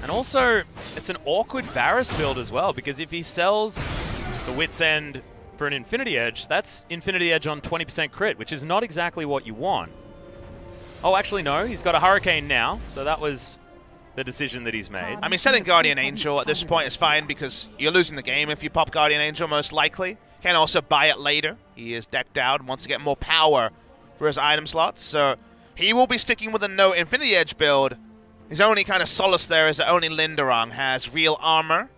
And also, it's an awkward Varus build as well, because if he sells the Wit's End for an Infinity Edge, that's Infinity Edge on 20% crit, which is not exactly what you want. Oh, actually no, he's got a Hurricane now, so that was the decision that he's made. I mean, selling Guardian Angel at this point is fine because you're losing the game if you pop Guardian Angel, most likely. Can also buy it later. He is decked out and wants to get more power for his item slots, so he will be sticking with a no Infinity Edge build. His only kind of solace there is that only Lindarang has real armor.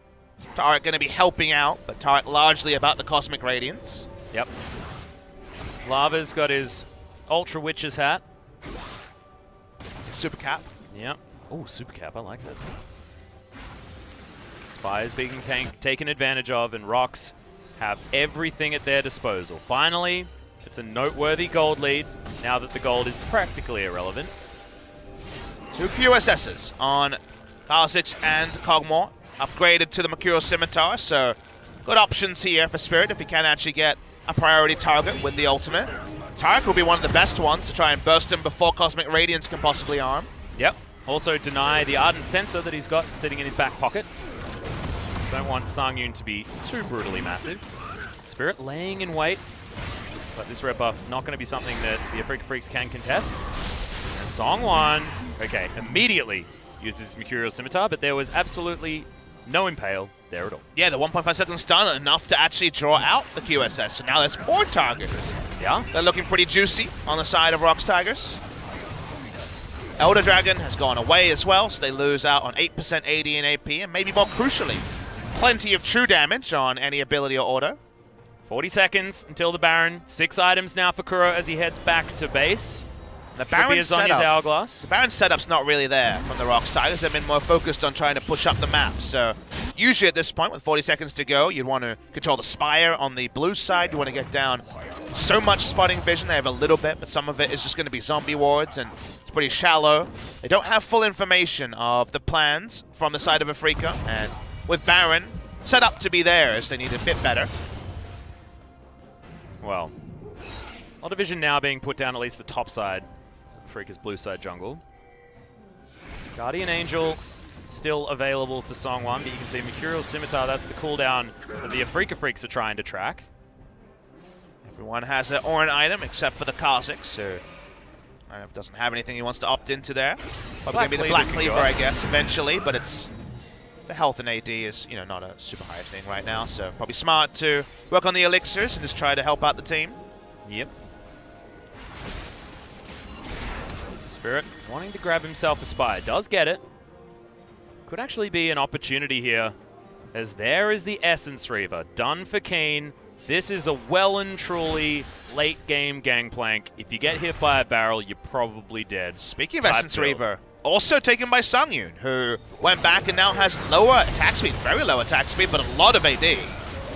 Taric going to be helping out, but Taric largely about the Cosmic Radiance. Yep. Lava's got his Ultra Witch's hat. Super Cap. Yep. Oh, Super Cap, I like that. Spires being taken advantage of, and ROX have everything at their disposal. Finally, it's a noteworthy gold lead, now that the gold is practically irrelevant. 2 QSSs on Kha'Zix and Kog'Maw, upgraded to the Mercurial Scimitar, so good options here for Spirit if he can actually get a priority target with the ultimate. Taric will be one of the best ones to try and burst him before Cosmic Radiance can possibly arm. Yep. Also deny the Ardent Sensor that he's got sitting in his back pocket. Don't want Sangyoon to be too brutally massive. Spirit laying in wait, but this red buff not going to be something that the Afreeca Freecs can contest. And Seonghwan, okay, immediately uses Mercurial Scimitar, but there was absolutely no impale there at all. Yeah, the 1.5 second stun enough to actually draw out the QSS. So now there's 4 targets. Yeah. They're looking pretty juicy on the side of ROX Tigers. Elder Dragon has gone away as well, so they lose out on 8% AD and AP, and maybe more crucially, plenty of true damage on any ability or auto. 40 seconds until the Baron. 6 items now for Kuro as he heads back to base. The Baron on his hourglass. The Baron setup's not really there from the ROX Tigers. They've been more focused on trying to push up the map. So usually at this point, with 40 seconds to go, you'd want to control the Spire on the blue side. You want to get down so much spotting vision. They have a little bit, but some of it is just going to be zombie wards, and it's pretty shallow. They don't have full information of the plans from the side of Afreeca, and with Baron set up to be theirs, they need a bit better. Well, a lot of vision now being put down at least the top side. Afreeca's blue side jungle. Guardian Angel still available for Seonghwan, but you can see Mercurial Scimitar, that's the cooldown that the Afreeca Freecs are trying to track. Everyone has an Ornn item except for the Kha'Zix, who doesn't have anything he wants to opt into there. Probably going to be the Black Cleaver, I guess, eventually, but it's the health and AD is, you know, not a super high thing right now, so probably smart to work on the elixirs and just try to help out the team. Yep. Spirit wanting to grab himself a Spire. Does get it. Could actually be an opportunity here, as there is the Essence Reaver. Done for Kiin. This is a well and truly late game Gangplank. If you get hit by a barrel, you're probably dead. Speaking of Essence Reaver, also taken by Sangyoon, who went back and now has lower attack speed, very low attack speed, but a lot of AD.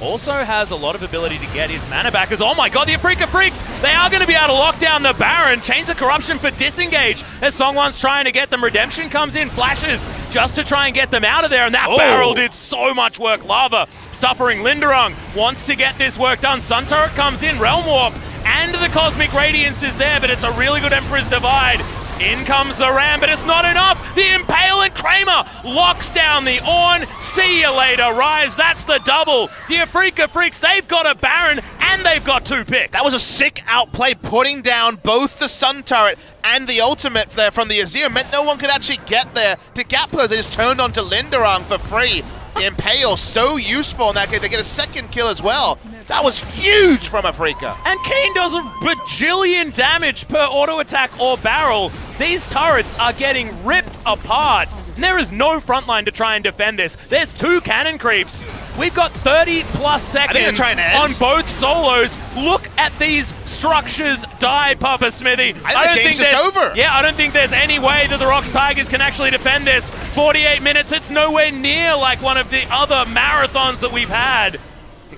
Also has a lot of ability to get his mana back, as oh my god, the Afreeca Freecs, they are going to be able to lock down the Baron, change the corruption for disengage, as Seonghwan's trying to get them. Redemption comes in, flashes, just to try and get them out of there, and that barrel did so much work. Lava suffering. Lindarang wants to get this work done. Sun Turret comes in, Realm Warp, and the Cosmic Radiance is there, but it's a really good Emperor's Divide. In comes the Ram, but it's not enough. The Impale and Kramer locks down the Ornn. See you later, Ryze. That's the double. The Afreeca Freecs, they've got a Baron and they've got 2 picks. That was a sick outplay, putting down both the Sun Turret and the ultimate there from the Azir. Meant no one could actually get there to gap close. They just turned onto Lindarang for free. The Impale so useful in that case. They get a second kill as well. That was huge from Afreeca. And Kiin does a bajillion damage per auto attack or barrel. These turrets are getting ripped apart. And there is no frontline to try and defend this. There's 2 cannon creeps. We've got 30+ seconds on both solos. Look at these structures die, Papa Smithy. I don't think it's over. Yeah, I don't think there's any way that the ROX Tigers can actually defend this. 48 minutes, it's nowhere near like one of the other marathons that we've had.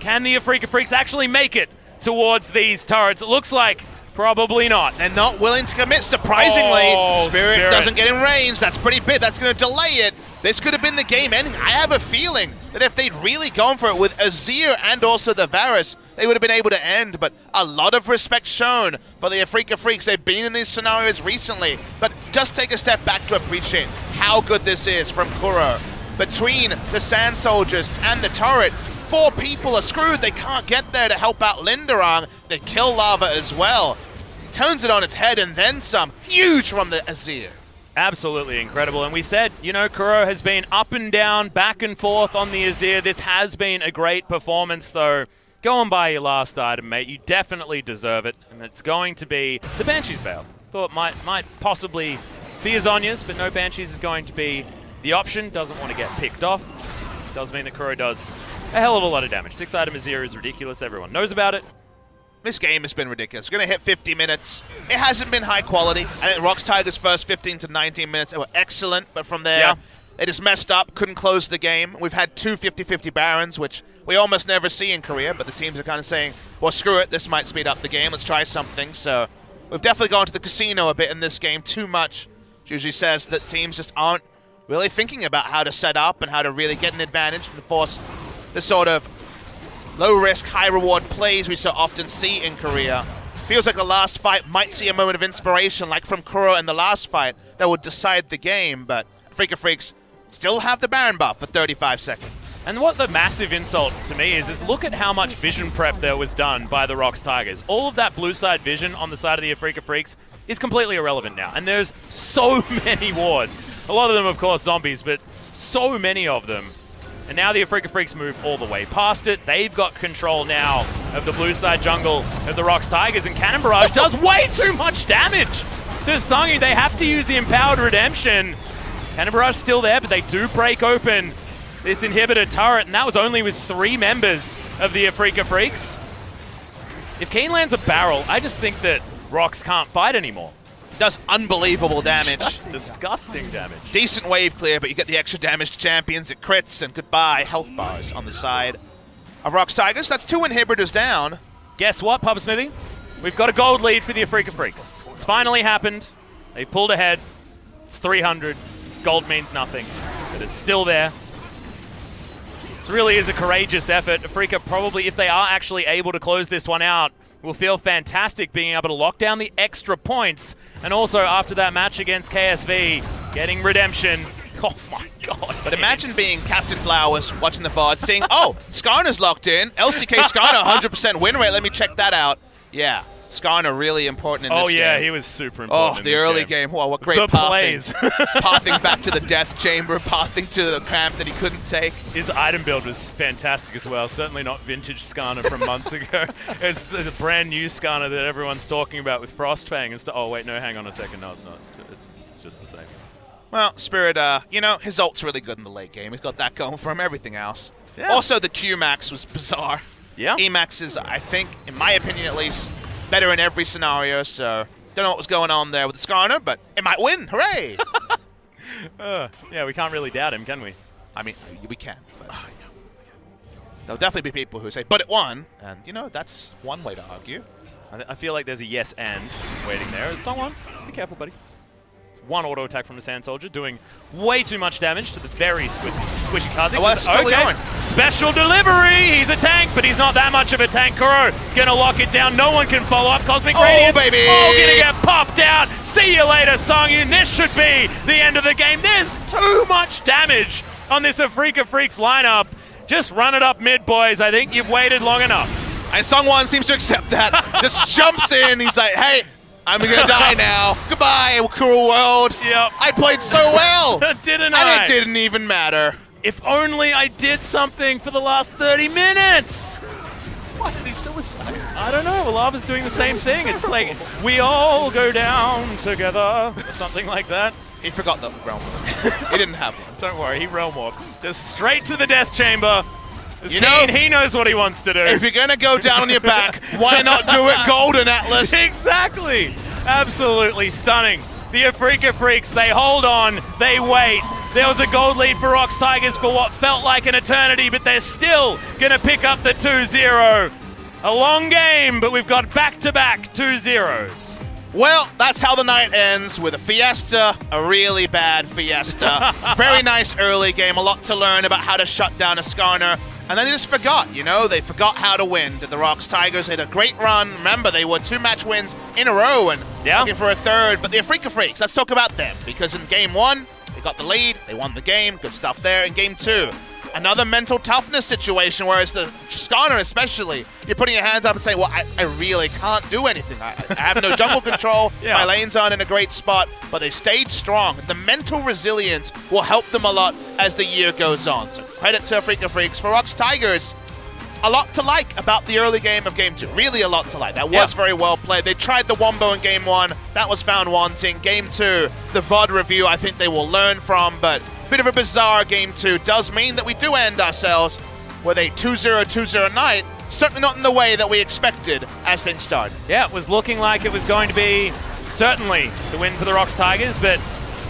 Can the Afreeca Freecs actually make it towards these turrets? It looks like probably not. They're not willing to commit, surprisingly. Spirit doesn't get in range. That's pretty big. That's going to delay it. This could have been the game ending. I have a feeling that if they'd really gone for it with Azir and also the Varus, they would have been able to end. But a lot of respect shown for the Afreeca Freecs. They've been in these scenarios recently. But just take a step back to appreciate how good this is from Kuro. Between the Sand Soldiers and the turret, 4 people are screwed. They can't get there to help out Lindarang. They kill Lava as well. Turns it on its head and then some. Huge from the Azir. Absolutely incredible. And we said, you know, Kuro has been up and down, back and forth on the Azir. This has been a great performance, though. Go and buy your last item, mate. You definitely deserve it. And it's going to be the Banshee's Veil. Thought might possibly be a Zhonya's, but no, Banshee's is going to be the option. Doesn't want to get picked off. Does mean that Kuro does a hell of a lot of damage. 6-item Azir is ridiculous. Everyone knows about it. This game has been ridiculous. We're going to hit 50 minutes. It hasn't been high quality. I think ROX Tigers' first 15 to 19 minutes they were excellent, but from there, they just messed up, couldn't close the game. We've had 2 50-50 Barons, which we almost never see in Korea, but the teams are kind of saying, well, screw it, this might speed up the game. Let's try something. So we've definitely gone to the casino a bit in this game, too much. Which usually says that teams just aren't really thinking about how to set up and how to really get an advantage and force the sort of low-risk, high-reward plays we so often see in Korea. Feels like the last fight might see a moment of inspiration, like from Kuro in the last fight, that would decide the game, but Afreeca Freecs still have the Baron buff for 35 seconds. And what the massive insult to me is look at how much vision prep there was done by the ROX Tigers. All of that blue side vision on the side of the Afreeca Freecs is completely irrelevant now, and there's so many wards. A lot of them, of course, zombies, but so many of them. And now the Afreeca Freecs move all the way past it. They've got control now of the blue side jungle of the ROX Tigers, and Cannon Barrage does way too much damage to Sangyoon. They have to use the Empowered Redemption. Cannon Barrage still there, but they do break open this inhibitor turret, and that was only with 3 members of the Afreeca Freecs. If Kiin lands a barrel, I just think that ROX can't fight anymore. Does unbelievable damage. Just disgusting damage. Decent wave clear, but you get the extra damage to champions. It crits, and goodbye health bars on the side of ROX Tigers. That's 2 inhibitors down. Guess what, Papa Smithy? We've got a gold lead for the Afreeca Freecs. It's finally happened. They pulled ahead. It's 300. Gold means nothing, but it's still there. This really is a courageous effort. Afreeca probably, if they are actually able to close this one out, will feel fantastic being able to lock down the extra points. And also after that match against KSV, getting redemption. Oh my god. But imagine being Captain Flowers, watching the VOD, seeing, oh, Skarner's locked in. LCK Skarner, 100% win rate. Let me check that out. Yeah, Skarner really important in this game. Oh yeah, he was super important in the this early game. Wow, what great the pathing. Plays. Pathing back to the death chamber, pathing to the cramp that he couldn't take. His item build was fantastic as well. Certainly not vintage Skarner from months ago. It's the brand new Skarner that everyone's talking about with Frostfang. Oh wait, no, hang on a second. No, it's not. It's just the same. Well, Spirit, you know, his ult's really good in the late game. He's got that going for him. Everything else. Yeah. Also, the Q-Max was bizarre. Yeah. E-Max is, I think, in my opinion at least, better in every scenario, so don't know what was going on there with the Skarner, but it might win. Hooray! Yeah, we can't really doubt him, can we? I mean, we can. But there'll definitely be people who say, but it won, and, you know, that's one way to argue. I feel like there's a yes and waiting there. Seonghwan, be careful, buddy. 1 auto attack from the Sand Soldier, doing way too much damage to the very squishy Kha'Zix. Oh, that's okay. Special delivery! He's a tank, but he's not that much of a tank. Kuro gonna lock it down. No one can follow up. Cosmic Radiance. Baby! Oh, gonna get popped out. See you later, Sangyoon. This should be the end of the game. There's too much damage on this Afreeca Freecs lineup. Just run it up mid, boys. I think you've waited long enough. And Seonghwan seems to accept that. Just jumps in. He's like, hey, I'm going to die now. Goodbye, cruel world. Yep. I played so well. Didn't I? And it didn't even matter. If only I did something for the last 30 minutes. Why did he suicide? I don't know. Lava's doing the same thing. It's like, we all go down together, or something like that. He forgot the realm walk. He didn't have one. Don't worry, he realm walked. Just straight to the death chamber. You know, he knows what he wants to do. If you're going to go down on your back, why not do it golden, Atlas? Exactly. Absolutely stunning. The Afreeca Freecs, they hold on, they wait. There was a gold lead for ROX Tigers for what felt like an eternity, but they're still going to pick up the 2-0. A long game, but we've got back-to-back 2-0s. Well, that's how the night ends, with a fiesta, a really bad fiesta. Very nice early game, a lot to learn about how to shut down a Skarner. And then they just forgot, you know, they forgot how to win. The ROX Tigers had a great run. Remember, they were 2-match wins in a row and looking for a third. But the Afreeca Freecs, let's talk about them. Because in game 1, they got the lead, they won the game, good stuff there. In game 2, another mental toughness situation, whereas the Skarner especially, you're putting your hands up and saying, well, I really can't do anything. I have no jungle control, my lanes aren't in a great spot, but they stayed strong. The mental resilience will help them a lot as the year goes on. So credit to Afreeca Freecs. For ROX Tigers, a lot to like about the early game of game 2. Really a lot to like. That was very well played. They tried the wombo in game 1. That was found wanting. Game 2, the VOD review, I think they will learn from, but bit of a bizarre game 2 does mean that we do end ourselves with a 2-0-2-0 night. Certainly not in the way that we expected as things started. Yeah, it was looking like it was going to be certainly the win for the ROX Tigers, but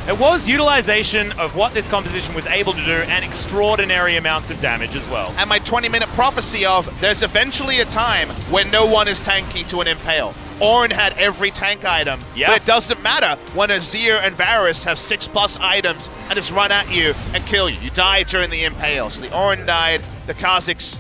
it was utilization of what this composition was able to do and extraordinary amounts of damage as well. And my 20-minute prophecy of there's eventually a time when no one is tanky to an Impale. Ornn had every tank item, but it doesn't matter when Azir and Varus have 6+ items and just run at you and kill you. You die during the Impale. So the Ornn died, the Kha'Zix,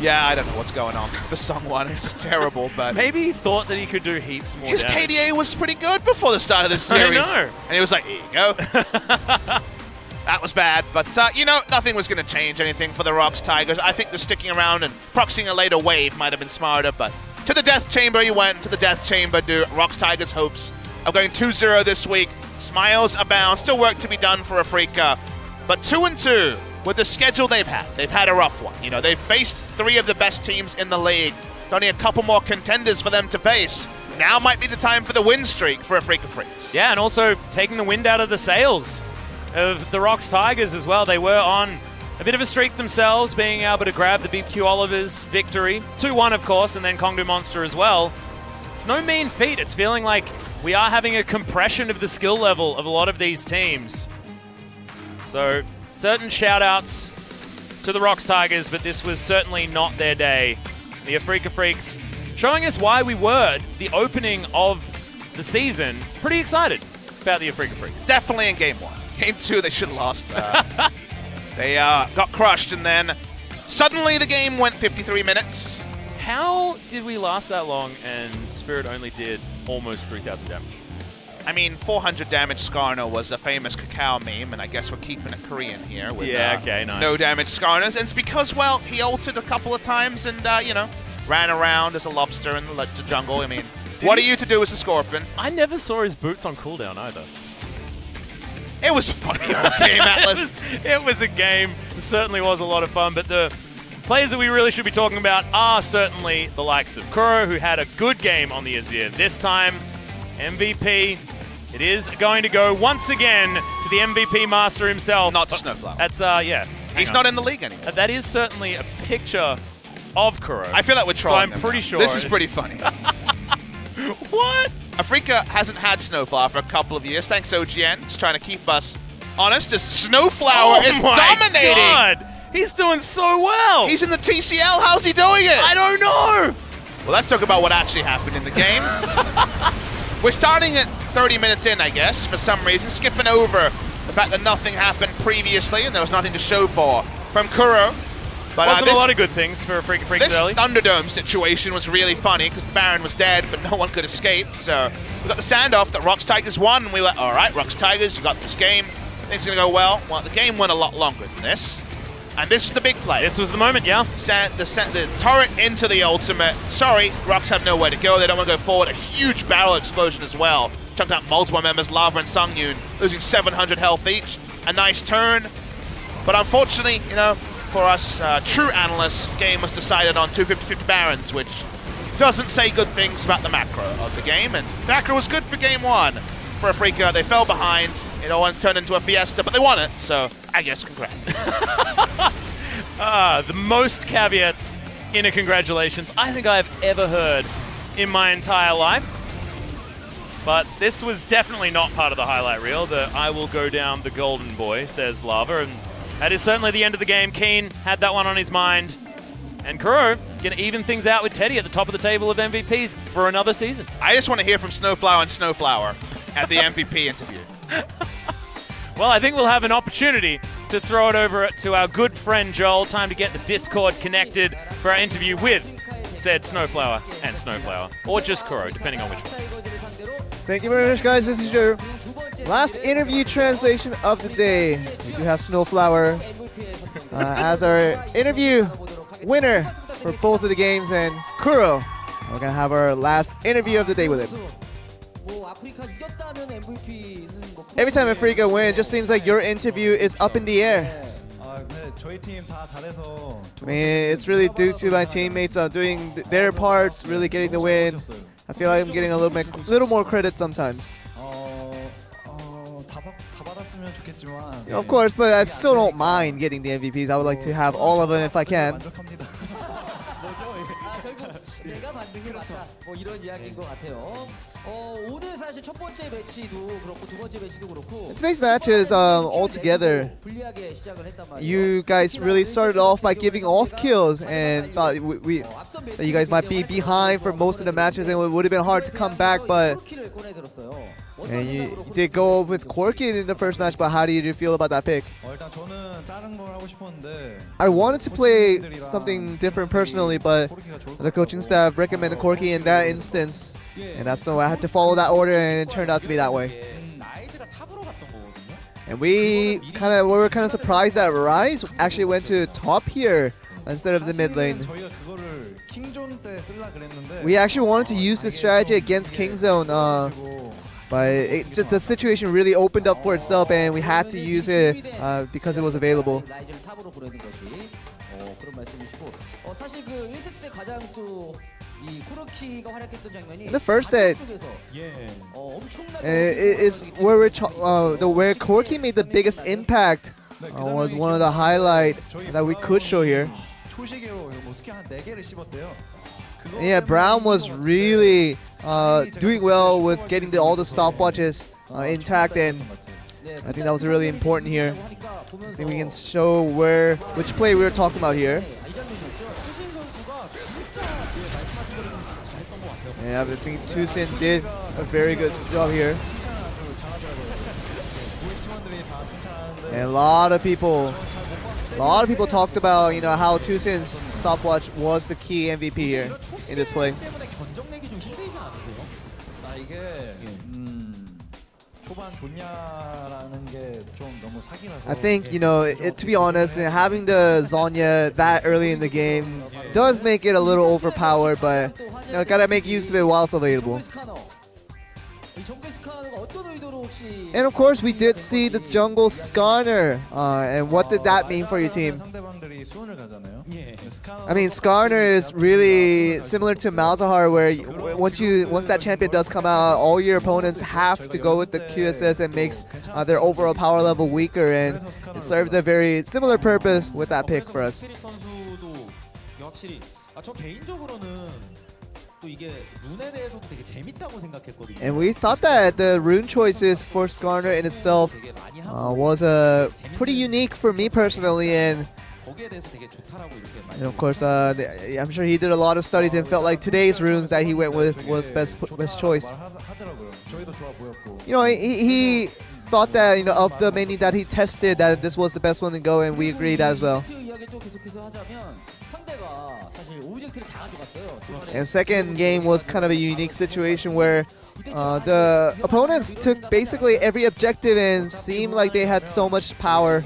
I don't know what's going on for Seonghwan. It's just terrible, but maybe he thought that he could do heaps more his damage. KDA was pretty good before the start of this series. I know. And he was like, here you go. That was bad, but you know, nothing was going to change anything for the ROX Tigers. I think the sticking around and proxying a later wave might have been smarter, but to the death chamber you went. To the death chamber do ROX Tigers' hopes of going 2-0 this week. Smiles abound. Still work to be done for Afreeca, but 2-2 with the schedule they've had a rough one. You know, they've faced 3 of the best teams in the league. There's only a couple more contenders for them to face. Now might be the time for the win streak for Afreeca Freecs. Yeah, and also taking the wind out of the sails of the ROX Tigers as well. They were on a bit of a streak themselves, being able to grab the BQ Oliver's victory. 2-1, of course, and then Kongdu Monster as well. It's no mean feat. It's feeling like we are having a compression of the skill level of a lot of these teams. So, certain shout-outs to the ROX Tigers, but this was certainly not their day. The Afreeca Freecs showing us why we were, the opening of the season, pretty excited about the Afreeca Freecs. Definitely in game 1. Game 2, they should have lost. They got crushed, and then suddenly the game went 53 minutes. How did we last that long and Spirit only did almost 3,000 damage? I mean, 400 damage Skarner was a famous Kakao meme, and I guess we're keeping it Korean here with okay, nice. No damage Skarners. And it's because, well, he ulted a couple of times and, you know, ran around as a lobster in the jungle. I mean, what are you to do as a Scorpion? I never saw his boots on cooldown either. It was a funny old game, Atlas. It was a game. It certainly was a lot of fun, but the players that we really should be talking about are certainly the likes of Kuro, who had a good game on the Azir. This time, MVP. It is going to go once again to the MVP master himself. Not to Snowflower. That's, yeah. He's not in the league anymore. That is certainly a picture of Kuro. I feel like we're trolling So I'm pretty sure. This is pretty funny. What? Afreeca hasn't had Snowflower for a couple of years. Thanks, OGN. Just trying to keep us honest. As Snowflower is dominating. God. He's doing so well. He's in the TCL. How's he doing it? I don't know. Well, let's talk about what actually happened in the game. We're starting at 30 minutes in, I guess, for some reason, skipping over the fact that nothing happened previously and there was nothing to show for from Kuro. But wasn't a lot of good things for Afreeca Freecs this early. Thunderdome situation was really funny because the Baron was dead, but no one could escape. So we got the standoff that ROX Tigers won, and we were, all right, ROX Tigers, you got this game. Things are going to go well. Well, the game went a lot longer than this. And this is the big play. This was the moment, yeah. The turret into the ultimate. Sorry, ROX have nowhere to go. They don't want to go forward. A huge barrel explosion as well. Chucked out multiple members, Lava and Sangyoon, losing 700 health each. A nice turn. But unfortunately, you know, for us true analysts, game was decided on 250-50 Barons, which doesn't say good things about the macro of the game. And macro was good for game one. For Afreeca, they fell behind. It all turned into a fiesta, but they won it, so I guess congrats. The most caveats in a congratulations I think I've ever heard in my entire life. But this was definitely not part of the highlight reel. The I will go down the golden boy, says Lava, and that is certainly the end of the game. Kiin had that one on his mind. And Kuro gonna even things out with Teddy at the top of the table of MVPs for another season. I just want to hear from Snowflower and Snowflower at the MVP interview. Well, I think we'll have an opportunity to throw it over to our good friend Joel. Time to get the Discord connected for our interview with said Snowflower and Snowflower, or just Kuro, depending on which one. Thank you very much, guys. This is your last interview translation of the day. We do have Snowflower as our interview winner for both of the games, and Kuro. We're going to have our last interview of the day with him. Every time Afreeca wins, it just seems like your interview is up in the air. I mean, it's really due to my teammates doing their parts, really getting the win. I feel like I'm getting a little more credit sometimes. Of course, but I still don't mind getting the MVPs. I would like to have all of them if I can. Today's match is altogether. You guys really started off by giving off kills and thought that you guys might be behind for most of the matches and it would have been hard to come back, but and you did go with Korkin in the first match. But how did you feel about that pick? I wanted to play something different personally, but the coaching staff recommended Korkin in that instance, and that's why I had to follow that order, and it turned out to be that way. And we were kind of surprised that Ryze actually went to top here instead of the mid lane. We actually wanted to use this strategy against King Zone, but just the situation really opened up for itself, and we had to use it because it was available. In the first set, is where where Korki made the biggest impact. Was one of the highlights that we could show here. Yeah, Braum was really doing well with getting all the stopwatches intact, and I think that was really important here. I think we can show which play we were talking about here. Yeah, I think TusiN did a very good job here. And a lot of people talked about, you know, how TusiN's stopwatch was the key MVP here in this play. I think, you know, to be honest, having the Zhonya that early in the game does make it a little overpowered, but you know, gotta make use of it while it's available. And of course, we did see the jungle Skarner, and what did that mean for your team? I mean, Skarner is really similar to Malzahar, where once that champion does come out, all your opponents have to go with the QSS and makes their overall power level weaker, and it served a very similar purpose with that pick for us. And we thought that the rune choices for Skarner in itself was pretty unique for me personally, and of course I'm sure he did a lot of studies and felt like today's runes that he went with was best choice. You know, he thought that, you know, of the many that he tested, that this was the best one to go, and we agreed as well. And second game was kind of a unique situation where the opponents took basically every objective and seemed like they had so much power.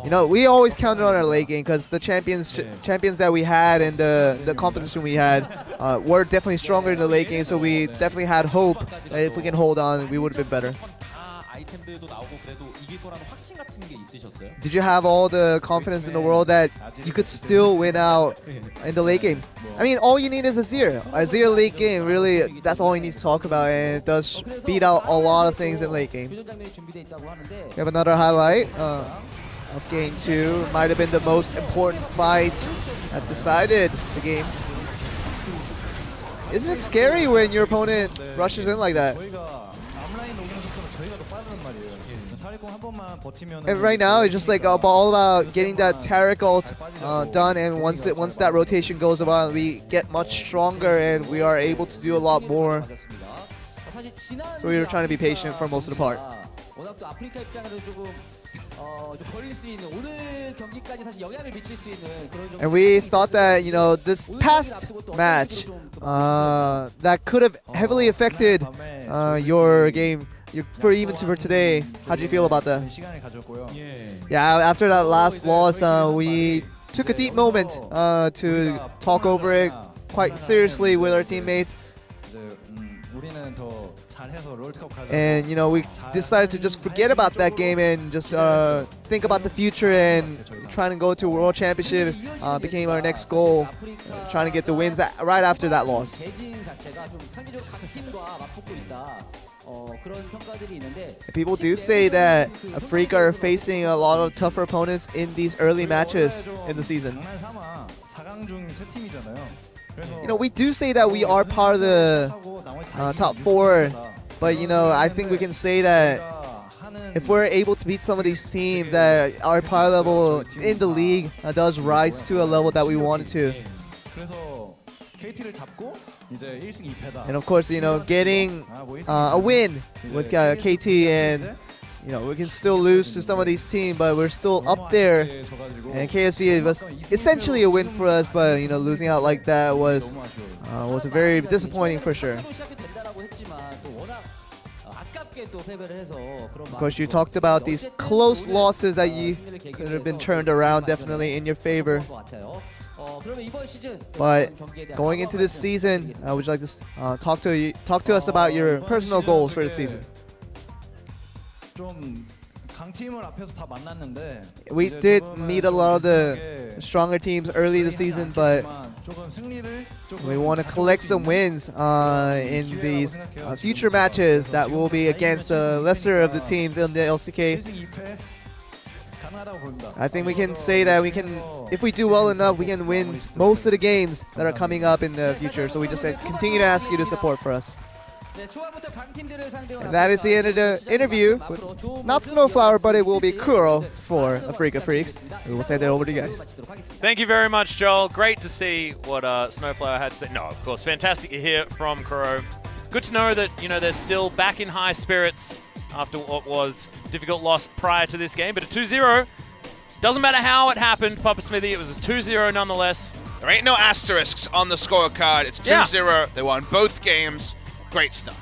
You know, we always counted on our late game because the champions that we had and the composition we had were definitely stronger in the late game, so we definitely had hope that if we can hold on, we would have been better. Did you have all the confidence in the world that you could still win out in the late game? I mean, all you need is Azir. Azir late game, really, that's all you need to talk about, and it does beat out a lot of things in late game. We have another highlight of game 2. Might have been the most important fight that decided the game. Isn't it scary when your opponent rushes in like that? And right now, it's just like all about getting that Taric ult done, and once that rotation goes about, we get much stronger and we are able to do a lot more. So we were trying to be patient for most of the part. And we thought that, you know, this past match that could have heavily affected your game for today. How do you feel about that? Yeah, after that last loss, we took a deep moment to talk over it quite seriously with our teammates. And, you know, we decided to just forget about that game and just think about the future, and trying to go to World Championship became our next goal, trying to get the wins right after that loss. People do say that Afreeca are facing a lot of tougher opponents in these early matches in the season. You know, we do say that we are part of the top 4, but, you know, I think we can say that if we're able to beat some of these teams that our power level in the league does rise to a level that we wanted to. And of course, you know, getting a win with KT, and, you know, we can still lose to some of these teams, but we're still up there. And KSV was essentially a win for us, but, you know, losing out like that was very disappointing for sure. Of course, you talked about these close losses that you could have been turned around definitely in your favor. But going into this season, would you like to talk to us about your personal goals for the season? We did meet a lot of the stronger teams early in the season, but we want to collect some wins in these future matches that will be against the lesser of the teams in the LCK. I think we can say that if we do well enough, we can win most of the games that are coming up in the future. So we just continue to ask you to support for us. And that is the end of the interview. Not Snowflower, but it will be Kuro for Afreeca Freecs. We will send it over to you guys. Thank you very much, Joel. Great to see what Snowflower had to say. No, of course, fantastic to hear from Kuro. Good to know that, you know, they're still back in high spirits after what was a difficult loss prior to this game. But a 2-0, doesn't matter how it happened, Papa Smithy, it was a 2-0 nonetheless. There ain't no asterisks on the scorecard. It's 2-0. Yeah. They won both games. Great stuff.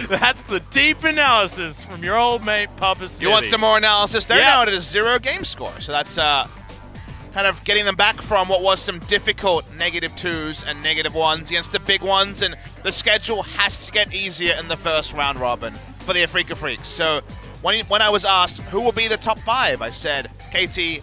That's the deep analysis from your old mate, Papa Smithy. You want some more analysis? They're now at a 0 game score. So that's kind of getting them back from what was some difficult -2s and -1s against the big ones. And the schedule has to get easier in the first round robin for the Afreeca Freecs. So when I was asked who will be the top 5, I said KT,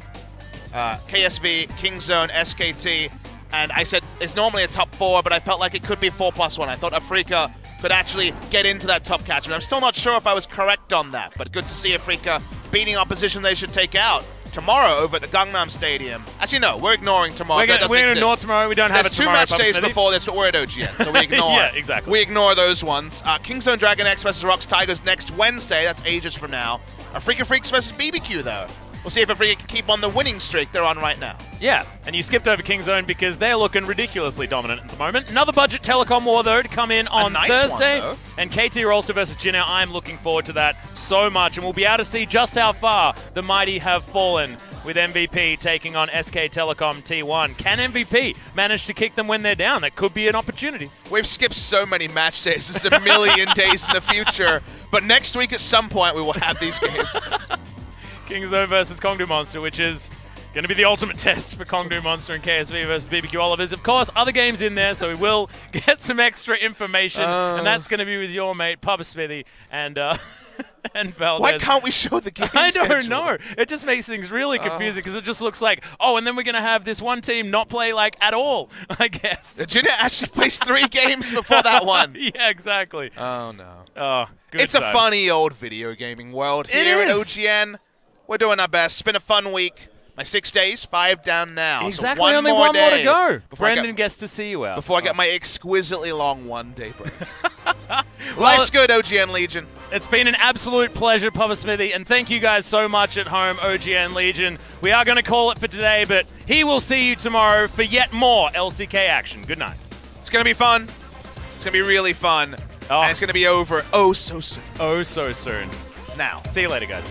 KSV, KingZone, SKT. And I said it's normally a top 4, but I felt like it could be 4+1. I thought Afreeca could actually get into that top catchment. I'm still not sure if I was correct on that, but good to see Afreeca beating opposition they should take out tomorrow over at the Gangnam Stadium. Actually, no, we're ignoring tomorrow. We're going to ignore tomorrow. We don't have it tomorrow. There's 2 match days before this, but we're at OGN, so we ignore. Yeah, exactly. We ignore those ones. KingZone Dragon X versus ROX Tigers next Wednesday. That's ages from now. Afreeca Freecs versus BBQ, though. We'll see if Afreeca can keep on the winning streak they're on right now. Yeah, and you skipped over Kingzone because they're looking ridiculously dominant at the moment. Another budget telecom war, though, to come in on Thursday. And KT Rolster versus Jinner. I'm looking forward to that so much. And we'll be able to see just how far the mighty have fallen with MVP taking on SK Telecom T1. Can MVP manage to kick them when they're down? That could be an opportunity. We've skipped so many match days. This is a million days in the future. But next week at some point we will have these games. Kingzone versus Kongdu Monster, which is going to be the ultimate test for Kongdu Monster and KSV versus BBQ Olivers. Of course, other games in there, so we will get some extra information, and that's going to be with your mate, Papa Smithy, and Valdez. Why can't we show the game I don't know. It just makes things really confusing because it just looks like, oh, and then we're going to have this one team not play, like, at all, I guess. Jinner actually plays 3 games before that one. Yeah, exactly. Oh, no. Oh, good It's a time. funny old video gaming world here at OGN. We're doing our best. It's been a fun week. My 6 days, 5 down now. Exactly, so only one more to go. Before Brendan gets to see you out. Before I get my exquisitely long one-day break. Life's good, OGN Legion. It's been an absolute pleasure, Papa Smithy, and thank you guys so much at home, OGN Legion. We are going to call it for today, but he will see you tomorrow for yet more LCK action. Good night. It's going to be fun. It's going to be really fun. Oh. And it's going to be over oh so soon. Oh, so soon. Now. See you later, guys.